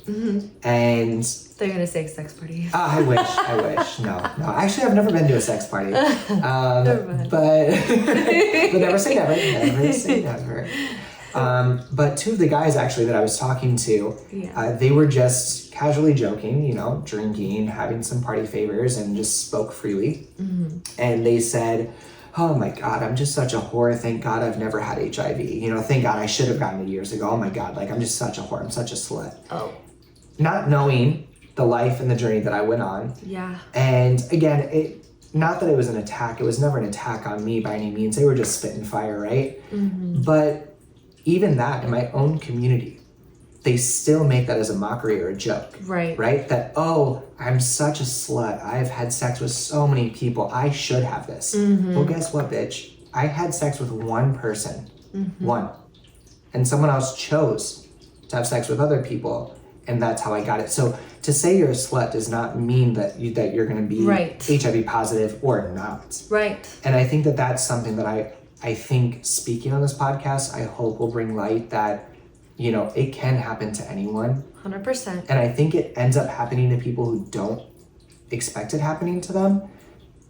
And they're gonna say sex party. I wish. No. Actually, I've never been to a sex party. But never say never. Never say never. But two of the guys actually that I was talking to, they were just casually joking, you know, drinking, having some party favors, and just spoke freely. And they said, oh my God, I'm just such a whore. Thank God I've never had HIV. You know, thank God I should have gotten it years ago. Oh my God, like I'm just such a whore. I'm such a slut. Oh. Not knowing the life and the journey that I went on. Yeah. And again, not that it was an attack. It was never an attack on me by any means. They were just spitting fire, right? But even that in my own community, they still make that as a mockery or a joke. Right? That, oh, I'm such a slut. I've had sex with so many people. I should have this. Well, guess what, bitch? I had sex with one person. One. And someone else chose to have sex with other people. And that's how I got it. So to say you're a slut does not mean that you're going to be HIV positive or not. Right. And I think that that's something that I think speaking on this podcast, I hope will bring light that, you know, it can happen to anyone. 100%. And I think it ends up happening to people who don't expect it happening to them.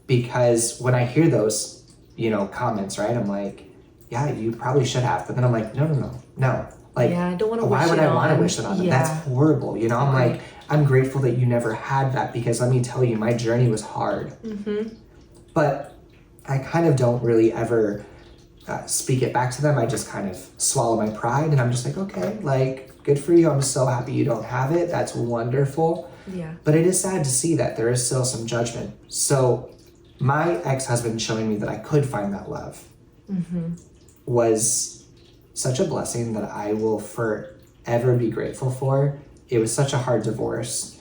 Because when I hear those, you know, comments, right, I'm like, yeah, you probably should have. But then I'm like, no. Like, I don't want to why would I want to wish that on them? That's horrible. You know, I'm like, I'm grateful that you never had that, because let me tell you, my journey was hard. But I kind of don't really ever speak it back to them. I just kind of swallow my pride, and I'm just like, okay, like, good for you. I'm so happy you don't have it. That's wonderful. Yeah. But it is sad to see that there is still some judgment. So my ex-husband showing me that I could find that love was such a blessing that I will forever be grateful for. It was such a hard divorce.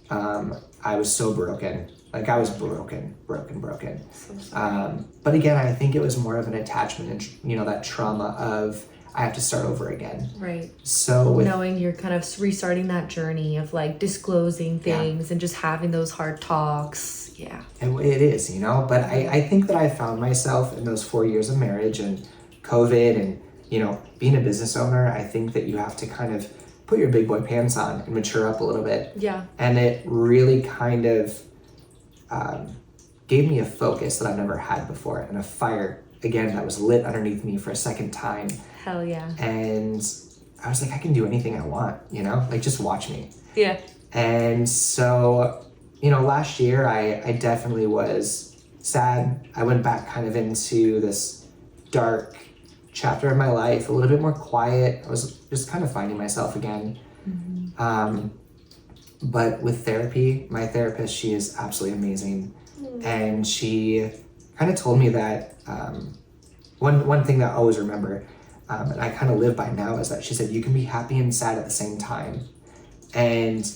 I was so broken. Like, I was broken. But again, I think it was more of an attachment and, you know, that trauma of I have to start over again. Right. So knowing you're kind of restarting that journey of like disclosing things and just having those hard talks. Yeah. It is, you know, but I think that I found myself in those 4 years of marriage and COVID and, you know, being a business owner. I think that you have to kind of put your big boy pants on and mature up a little bit. Yeah. And it really kind of gave me a focus that I've never had before, and a fire, again, that was lit underneath me for a second time. Hell yeah. And I was like, I can do anything I want, you know? Like, just watch me. Yeah. And so, you know, last year I definitely was sad. I went back kind of into this dark chapter of my life, a little bit more quiet. I was just kind of finding myself again. But with therapy, my therapist, she is absolutely amazing. And she kind of told me that one thing that I always remember, and I kind of live by now, is that she said, you can be happy and sad at the same time. And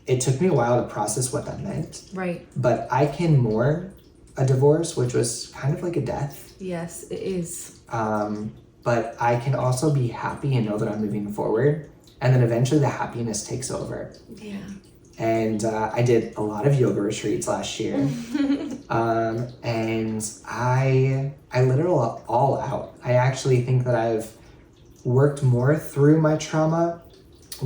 it took me a while to process what that meant. Right. But I can mourn a divorce, which was kind of like a death. Yes, it is. But I can also be happy and know that I'm moving forward. And then eventually the happiness takes over. Yeah. And I did a lot of yoga retreats last year. And I let it all out. I actually think that I've worked more through my trauma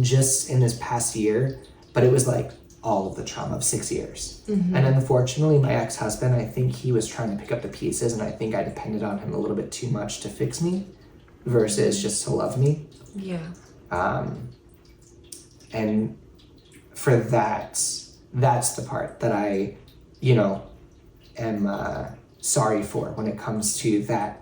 just in this past year, but it was like all of the trauma of 6 years. And unfortunately, my ex-husband, I think he was trying to pick up the pieces, and I think I depended on him a little bit too much to fix me versus just to love me. Yeah. And for that's the part that I, you know, am sorry for when it comes to that,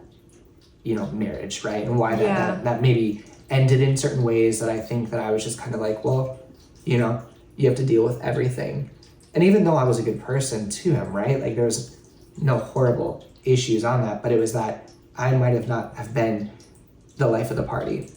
you know, marriage, right? And why that maybe ended in certain ways that I think that I was just kind of like, well, you know, you have to deal with everything. And even though I was a good person to him, right? Like, there's no horrible issues on that, but it was that I might have not have been the life of the party.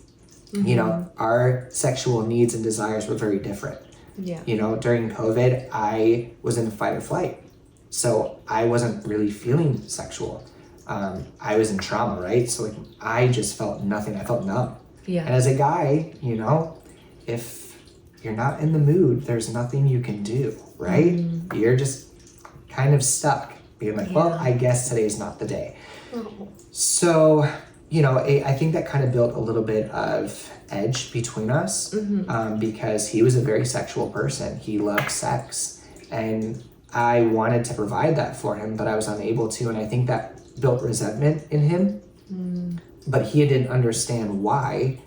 You know, our sexual needs and desires were very different. Yeah. You know, during COVID, I was in fight or flight. So I wasn't really feeling sexual. I was in trauma, right? So like, I just felt nothing. I felt numb. Yeah. And as a guy, you know, if you're not in the mood, there's nothing you can do, right? You're just kind of stuck being like, well, I guess today's not the day. So, I think that kind of built a little bit of edge between us, because he was a very sexual person. He loved sex, and I wanted to provide that for him, but I was unable to, and I think that built resentment in him. But he didn't understand why.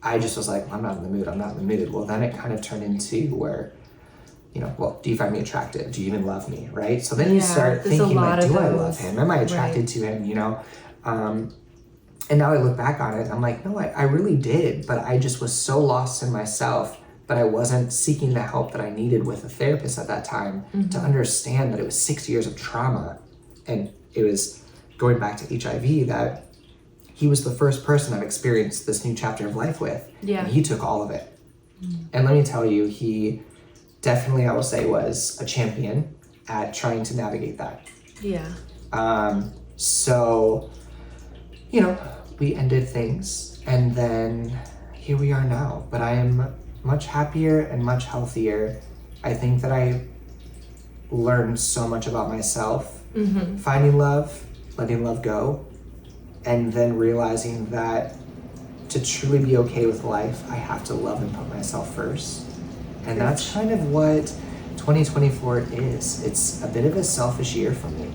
I just was like, I'm not in the mood. Well, then it kind of turned into where, well, do you find me attractive? Do you even love me, right? So then you start thinking, like, do I love him? Am I attracted to him, And now I look back on it, and I'm like, no, I really did, but I just was so lost in myself, but I wasn't seeking the help that I needed with a therapist at that time to understand that it was 6 years of trauma, and it was going back to HIV that he was the first person I've experienced this new chapter of life with, and he took all of it. And let me tell you, he definitely, I will say, was a champion at trying to navigate that. So, we ended things, and then here we are now. But I am much happier and much healthier. I think that I learned so much about myself, finding love, letting love go, and then realizing that to truly be okay with life, I have to love and put myself first. And that's kind of what 2024 is. It's a bit of a selfish year for me.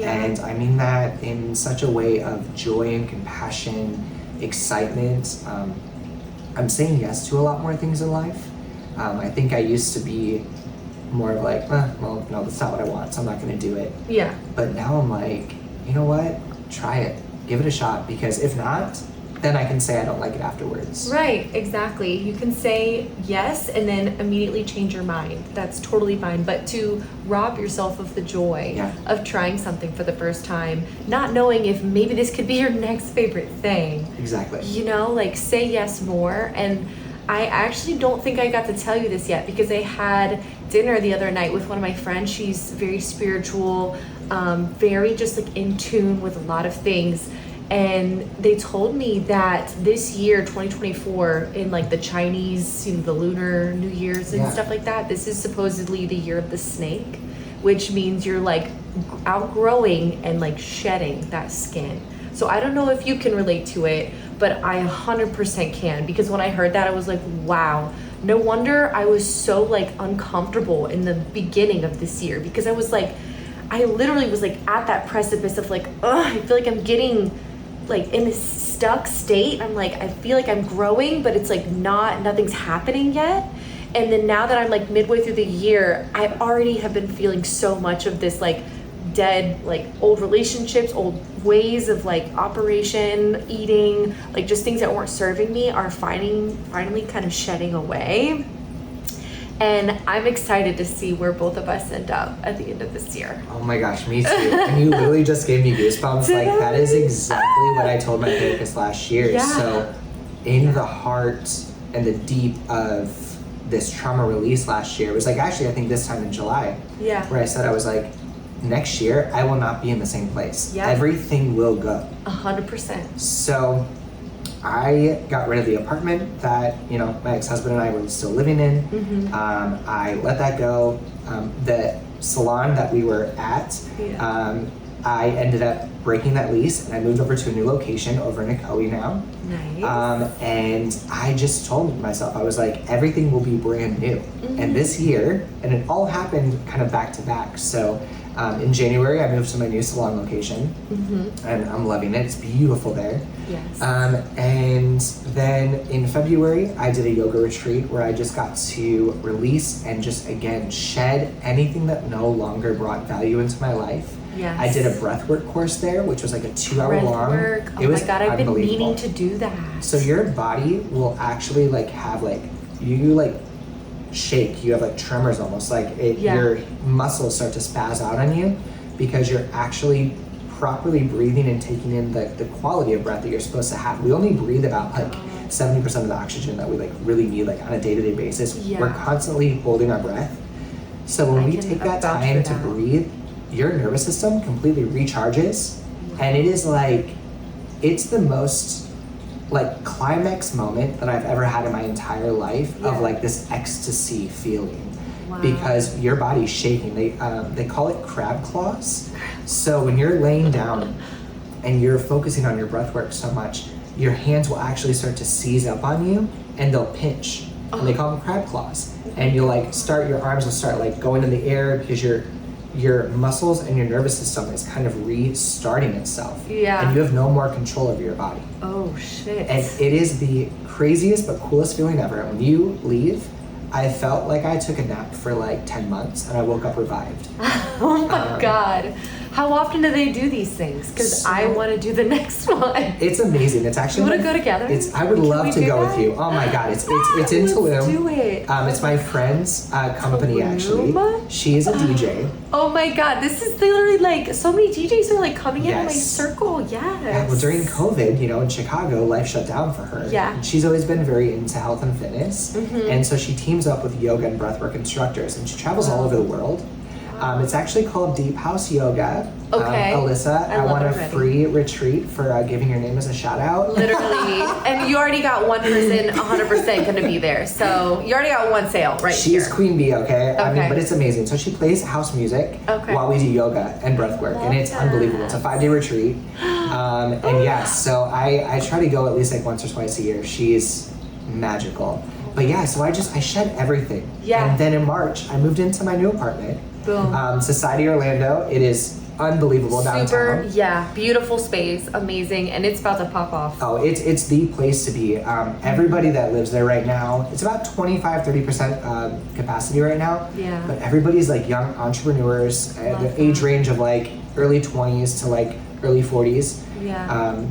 And I mean that in such a way of joy and compassion, excitement. I'm saying yes to a lot more things in life. I think I used to be more of like, well, no, that's not what I want, so I'm not gonna do it. But now I'm like, you know what? Try it. Give it a shot, because if not, then I can say I don't like it afterwards. Right, exactly. You can say yes and then immediately change your mind. That's totally fine. But to rob yourself of the joy of trying something for the first time, not knowing if maybe this could be your next favorite thing. Exactly. Like, say yes more. And I actually don't think I got to tell you this yet, because I had dinner the other night with one of my friends. She's very spiritual, very just like in tune with a lot of things. And they told me that this year, 2024, in like the Chinese, the Lunar New Year's and stuff like that, this is supposedly the year of the snake, which means you're like outgrowing and like shedding that skin. So I don't know if you can relate to it, but I 100% can, because when I heard that, I was like, wow, no wonder I was so like uncomfortable in the beginning of this year, because I literally was like at that precipice of like, I feel like I'm getting like in this stuck state. I'm like, I feel like I'm growing, but it's like nothing's happening yet. And then now that I'm like midway through the year, I already have been feeling so much of this like dead, like old relationships, old ways of like operation, eating, like just things that weren't serving me are finally kind of shedding away. And I'm excited to see where both of us end up at the end of this year. Oh my gosh, me too. And you literally just gave me goosebumps. Like, that is exactly what I told my therapist last year. So in the heart and the deep of this trauma release last year, it was like, actually, I think this time in July, where I said, I was like, next year, I will not be in the same place. Everything will go. 100%. So I got rid of the apartment that, my ex-husband and I were still living in. I let that go. The salon that we were at, I ended up breaking that lease, and I moved over to a new location over in Akoi now. Nice. And I just told myself, I was like, everything will be brand new. And this year, and it all happened kind of back to back. So in January, I moved to my new salon location, and I'm loving it. It's beautiful there. And then in February, I did a yoga retreat where I just got to release and just, again, shed anything that no longer brought value into my life. I did a breathwork course there, which was like a 2-hour long. Oh my God, I've been meaning to do that. So your body will actually like have like, you like shake, you have like tremors almost, like your muscles start to spaz out on you, because you're actually properly breathing and taking in the quality of breath that you're supposed to have. We only breathe about like 70% of the oxygen that we like really need like on a day-to-day basis. We're constantly holding our breath. So when we take that time to breathe, your nervous system completely recharges, and it is like, it's the most like climax moment that I've ever had in my entire life of like this ecstasy feeling. Because your body's shaking. They call it crab claws. So when you're laying down and you're focusing on your breath work so much, your hands will actually start to seize up on you and they'll pinch. And they call them crab claws. And you'll like your arms will start like going in the air because your muscles and your nervous system is kind of restarting itself. Yeah. And you have no more control over your body. Oh shit. And it is the craziest but coolest feeling ever. When you leave, I felt like I took a nap for like 10 months and I woke up revived. Oh my God. How often do they do these things? Because I want to do the next one. It's amazing. It's actually. You want to go together? I would love to go with you. Oh my God, it's in Tulum. Let's do it. It's my friend's company Tulum? actually. She is a DJ. Oh my God, this is literally like so many DJs are like coming in my Yes. circle. Yes. Yeah, well, during COVID, in Chicago, life shut down for her. Yeah. And she's always been very into health and fitness, and so she teams up with yoga and breathwork instructors, and she travels all over the world. It's actually called Deep House Yoga. Okay. Alyssa, I want a already. free retreat for giving your name as a shout out. Literally. And you already got one person 100% going to be there. So you already got one sale right She here. is Queen Bee, okay? I mean, Okay. but it's amazing. So she plays house music while we do yoga and breath work, and it's unbelievable. It's a 5-day retreat. And yes, so I try to go at least like once or twice a year. She's magical. But yeah, so I shed everything. Yeah. And then in March, I moved into my new apartment. Boom. Society Orlando. It is unbelievable downtown. Beautiful space, amazing, and it's about to pop off. Oh, it's the place to be. Everybody that lives there right now, it's about 25-30% capacity right now. Yeah. But everybody's like young entrepreneurs, the age range of like early 20s to like early 40s. Yeah.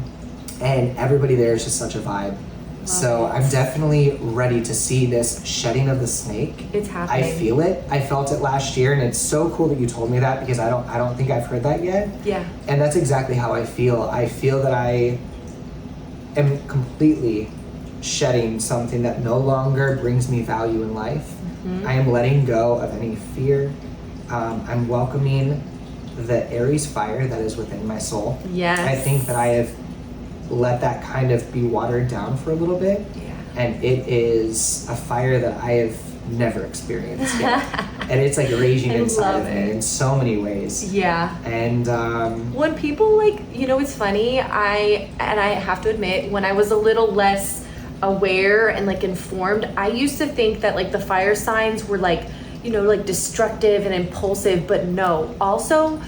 And everybody there is just such a vibe. So I'm definitely ready to see this shedding of the snake. It's happening. I feel it. I felt it last year, and it's so cool that you told me that because I don't think I've heard that yet. Yeah. And that's exactly how I feel. I feel that I am completely shedding something that no longer brings me value in life. I am letting go of any fear. I'm welcoming the Aries fire that is within my soul. Yes. I think that I have let that kind of be watered down for a little bit. Yeah. And it is a fire that I have never experienced yet. And it's like raging inside of me in so many ways. Yeah. And when people it's funny, I have to admit, when I was a little less aware and like informed, I used to think that like the fire signs were like, like destructive and impulsive, but no. Also,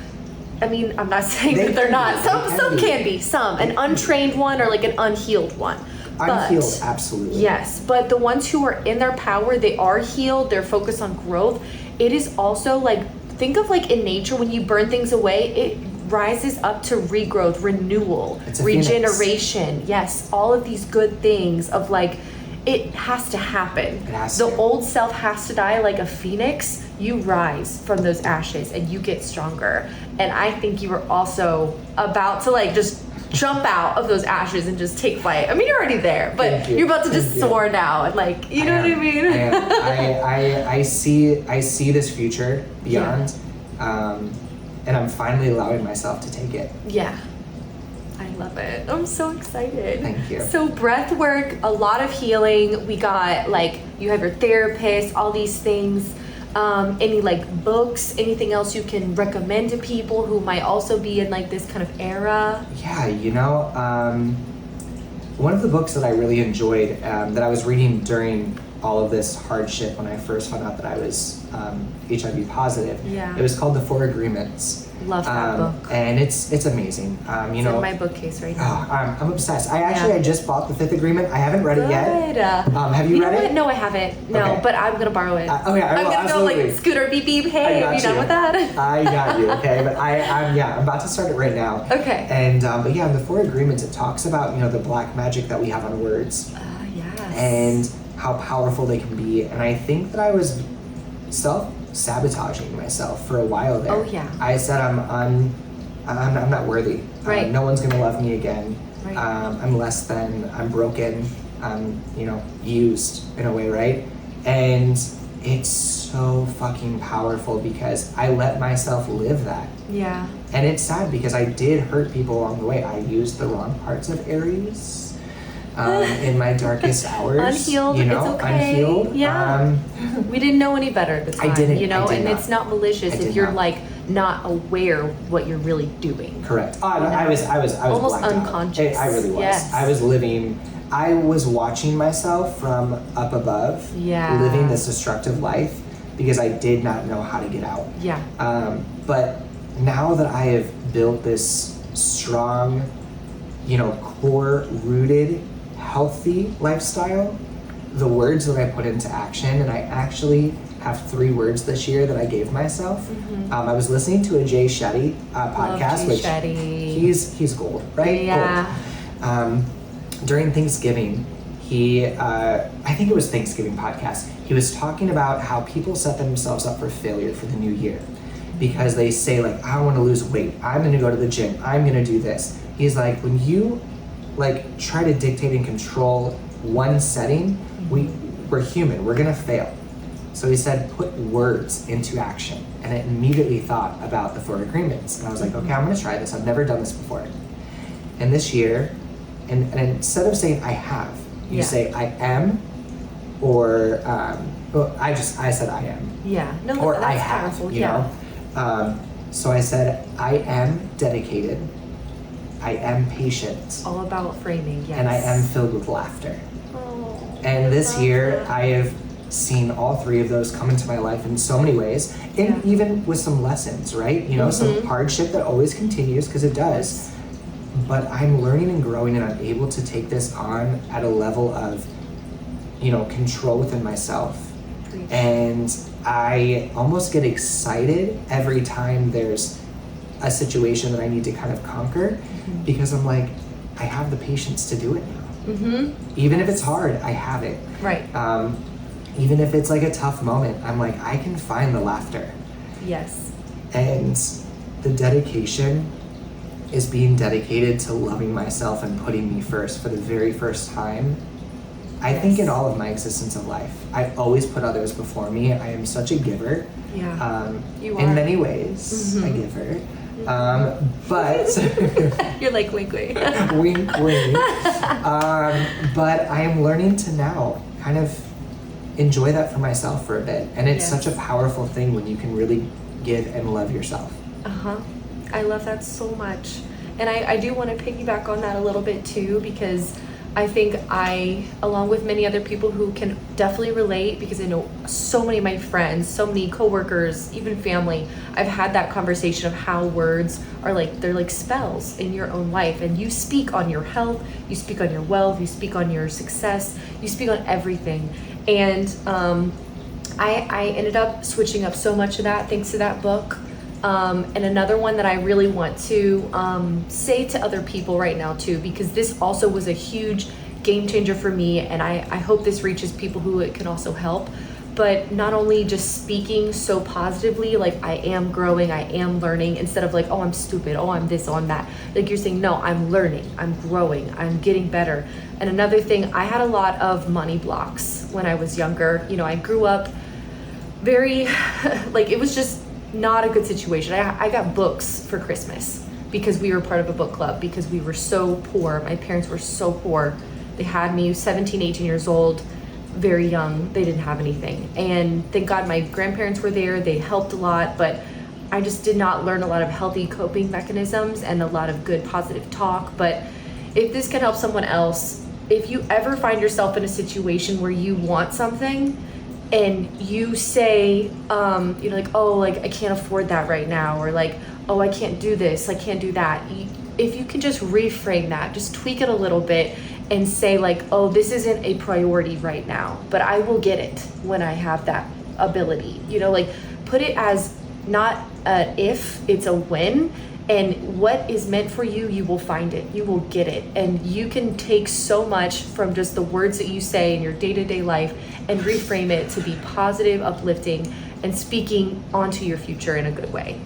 I mean, I'm not saying that they're not. Some can be. An untrained one or like an unhealed one. Unhealed, absolutely. Yes, but the ones who are in their power, they are healed. They're focused on growth. It is also like, think of like in nature, when you burn things away, it rises up to regrowth, renewal, regeneration. Phoenix. Yes, all of these good things of like, it has to happen. The old self has to die like a phoenix. You rise from those ashes and you get stronger. And I think you were also about to like just jump out of those ashes and just take flight. I mean, you're already there, but you're about to just soar now and like, you know what I mean? I see this future beyond, and I'm finally allowing myself to take it. Yeah. I love it. I'm so excited. Thank you. So breath work, a lot of healing. We got like, you have your therapist, all these things. Any like books, anything else you can recommend to people who might also be in like this kind of era? Yeah, one of the books that I really enjoyed that I was reading during all of this hardship when I first found out that I was HIV positive. Yeah. It was called The 4 Agreements. Love that book. And it's amazing. It's in my bookcase right now. I'm obsessed. I just bought The 5th Agreement. I haven't read it yet. Have you read it? No, I haven't. No, Okay. but I'm gonna borrow it. I'm gonna absolutely. Go like scooter beep beep. Hey, are you done with that? I got you. Okay, but I'm about to start it right now. Okay. And but yeah, in The 4 Agreements, it talks about the black magic that we have on words. Yes. And how powerful they can be. And I think that I was self-sabotaging myself for a while there. Oh yeah. I said I'm not worthy. Right. No one's gonna love me again. Right. I'm less than. I'm broken. I'm used in a way, right? And it's so fucking powerful because I let myself live that. Yeah. And it's sad because I did hurt people along the way. I used the wrong parts of Aries. In my darkest hours. Unhealed, it's okay. Unhealed. Yeah. We didn't know any better at the time. I didn't. And it's not malicious if you're like not aware what you're really doing. Correct. I was almost blacked unconscious. out. I really was. Yes. I was watching myself from up above, living this destructive life because I did not know how to get out. Yeah. But now that I have built this strong, core rooted, healthy lifestyle, the words that I put into action, and I actually have 3 words this year that I gave myself. I was listening to a Jay Shetty podcast, which he's gold, right? Yeah. Gold. During Thanksgiving, I think it was Thanksgiving podcast, he was talking about how people set themselves up for failure for the new year because they say like, I want to lose weight, I'm going to go to the gym, I'm going to do this. He's like, when you try to dictate and control one setting, we're human, we're going to fail. So he said, put words into action. And I immediately thought about the 4 agreements. And I was like, okay, I'm going to try this. I've never done this before. And this year, and instead of saying I have, you say I am, or I said I am. Yeah. No, or that's I have, powerful. you know? So I said I am dedicated. I am patient. All about framing, yes. And I am filled with laughter. Oh, and this year, I have seen all 3 of those come into my life in so many ways, and even with some lessons, right? Some hardship that always continues, because it does. But I'm learning and growing, and I'm able to take this on at a level of, control within myself. Preach. And I almost get excited every time there's a situation that I need to kind of conquer, because I'm like, I have the patience to do it now. Even if it's hard, I have it. Right. Even if it's like a tough moment, I'm like, I can find the laughter. Yes. And the dedication is being dedicated to loving myself and putting me first for the very first time. I think in all of my existence of life, I've always put others before me. I am such a giver. Yeah. You are. In many ways, a giver. But you're like wink wink. Wink wink. But I am learning to now kind of enjoy that for myself for a bit, and it's such a powerful thing when you can really give and love yourself. I love that so much, and I do want to piggyback on that a little bit too, because I think along with many other people who can definitely relate, because I know so many of my friends, so many coworkers, even family, I've had that conversation of how words are they're like spells in your own life, and you speak on your health, you speak on your wealth, you speak on your success, you speak on everything. And I ended up switching up so much of that thanks to that book. And another one that I really want to say to other people right now too, because this also was a huge game changer for me, and I hope this reaches people who it can also help. But not only just speaking so positively, like I am growing, I am learning, instead of like, oh, I'm stupid, oh, I'm this, oh, I'm that. Like you're saying, no, I'm learning, I'm growing, I'm getting better. And another thing, I had a lot of money blocks when I was younger. I grew up very, it was just not a good situation. I got books for Christmas because we were part of a book club, because we were so poor. My parents were so poor. They had me 17, 18 years old, very young. They didn't have anything. And thank God my grandparents were there. They helped a lot, but I just did not learn a lot of healthy coping mechanisms and a lot of good positive talk. But if this can help someone else, if you ever find yourself in a situation where you want something and you say, I can't afford that right now, or like, oh, I can't do this, I can't do that. If you can just reframe that, just tweak it a little bit and say like, oh, this isn't a priority right now, but I will get it when I have that ability. Put it as not a if, it's a when. And what is meant for you, you will find it, you will get it. And you can take so much from just the words that you say in your day-to-day life and reframe it to be positive, uplifting, and speaking onto your future in a good way.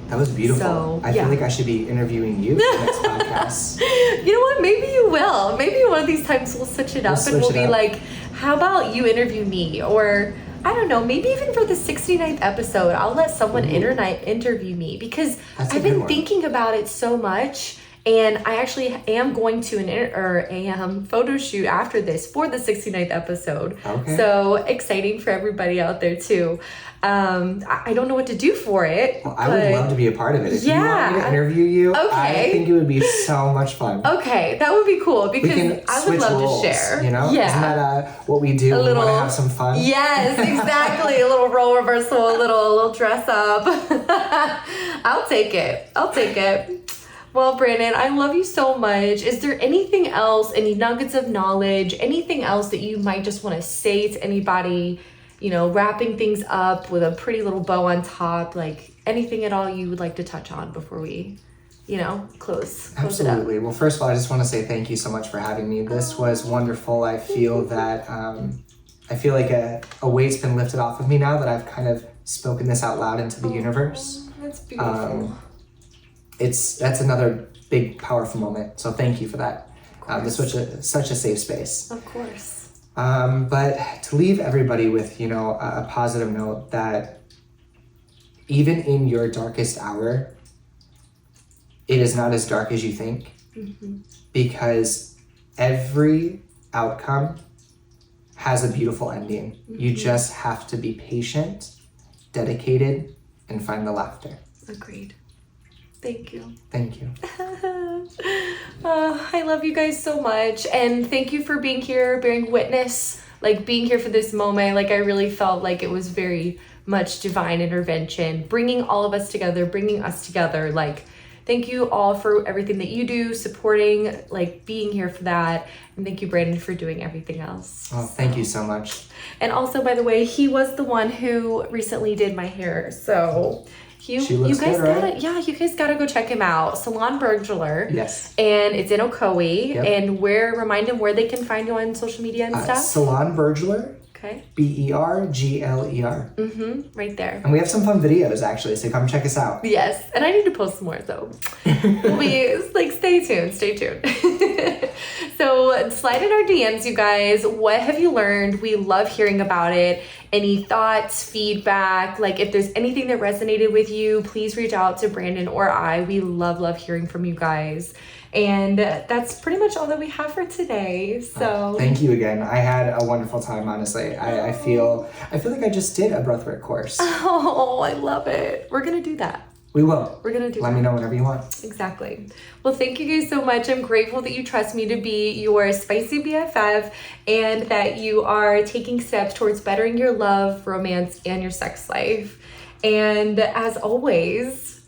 That was beautiful. So, I feel like I should be interviewing you for the next podcast. You know what? Maybe you will. Maybe one of these times we'll switch it up and we'll be like, how about you interview me? Or I don't know, maybe even for the 69th episode, I'll let someone interview me, because I've been thinking about it so much, And I actually am going to a photo shoot after this for the 69th episode. Okay. So exciting for everybody out there too. I don't know what to do for it. Well, I would love to be a part of it. If you want me to interview you, I think it would be so much fun. Okay, that would be cool because I would love roles, to share. You know? Yeah. Isn't that what we do? We want to have some fun. Yes, exactly. A little role reversal, a little dress up. I'll take it. Well, Brandon, I love you so much. Is there anything else, any nuggets of knowledge, anything else that you might just want to say to anybody, wrapping things up with a pretty little bow on top, like anything at all you would like to touch on before we, close Absolutely. it up? Well, first of all, I just want to say thank you so much for having me. This was wonderful. I feel that, like a weight's been lifted off of me now that I've kind of spoken this out loud into the universe. That's beautiful. That's another big, powerful moment. So thank you for that. This was such a safe space. Of course. But to leave everybody with, a positive note that even in your darkest hour, it is not as dark as you think, because every outcome has a beautiful ending. You just have to be patient, dedicated, and find the laughter. Agreed. Thank you. Thank you. I love you guys so much. And thank you for being here, bearing witness, being here for this moment. I really felt like it was very much divine intervention, bringing all of us together, bringing us together. Thank you all for everything that you do, supporting, being here for that. And thank you, Brandon, for doing everything else. Oh, thank you so much. And also, by the way, he was the one who recently did my hair. So you guys gotta go check him out. Salon Burglar. Yes. And it's in Ocoee. Yep. And remind him where they can find you on social media and stuff. Salon Burglar. Okay. BERGLER. Right there. And we have some fun videos actually, so come check us out. Yes. And I need to post some more though. Please, stay tuned. So slide in our DMs, you guys. What have you learned? We love hearing about it. Any thoughts, feedback, if there's anything that resonated with you, please reach out to Brandon or I. We love hearing from you guys. And that's pretty much all that we have for today. So thank you again. I had a wonderful time, honestly. I feel like I just did a breathwork course. Oh, I love it. We're gonna do that. We will. We're gonna do Let that. me know whenever you want. Exactly. Well, thank you guys so much. I'm grateful that you trust me to be your spicy BFF and that you are taking steps towards bettering your love, romance, and your sex life. And as always,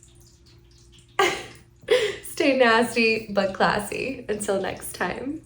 stay nasty but classy. Until next time.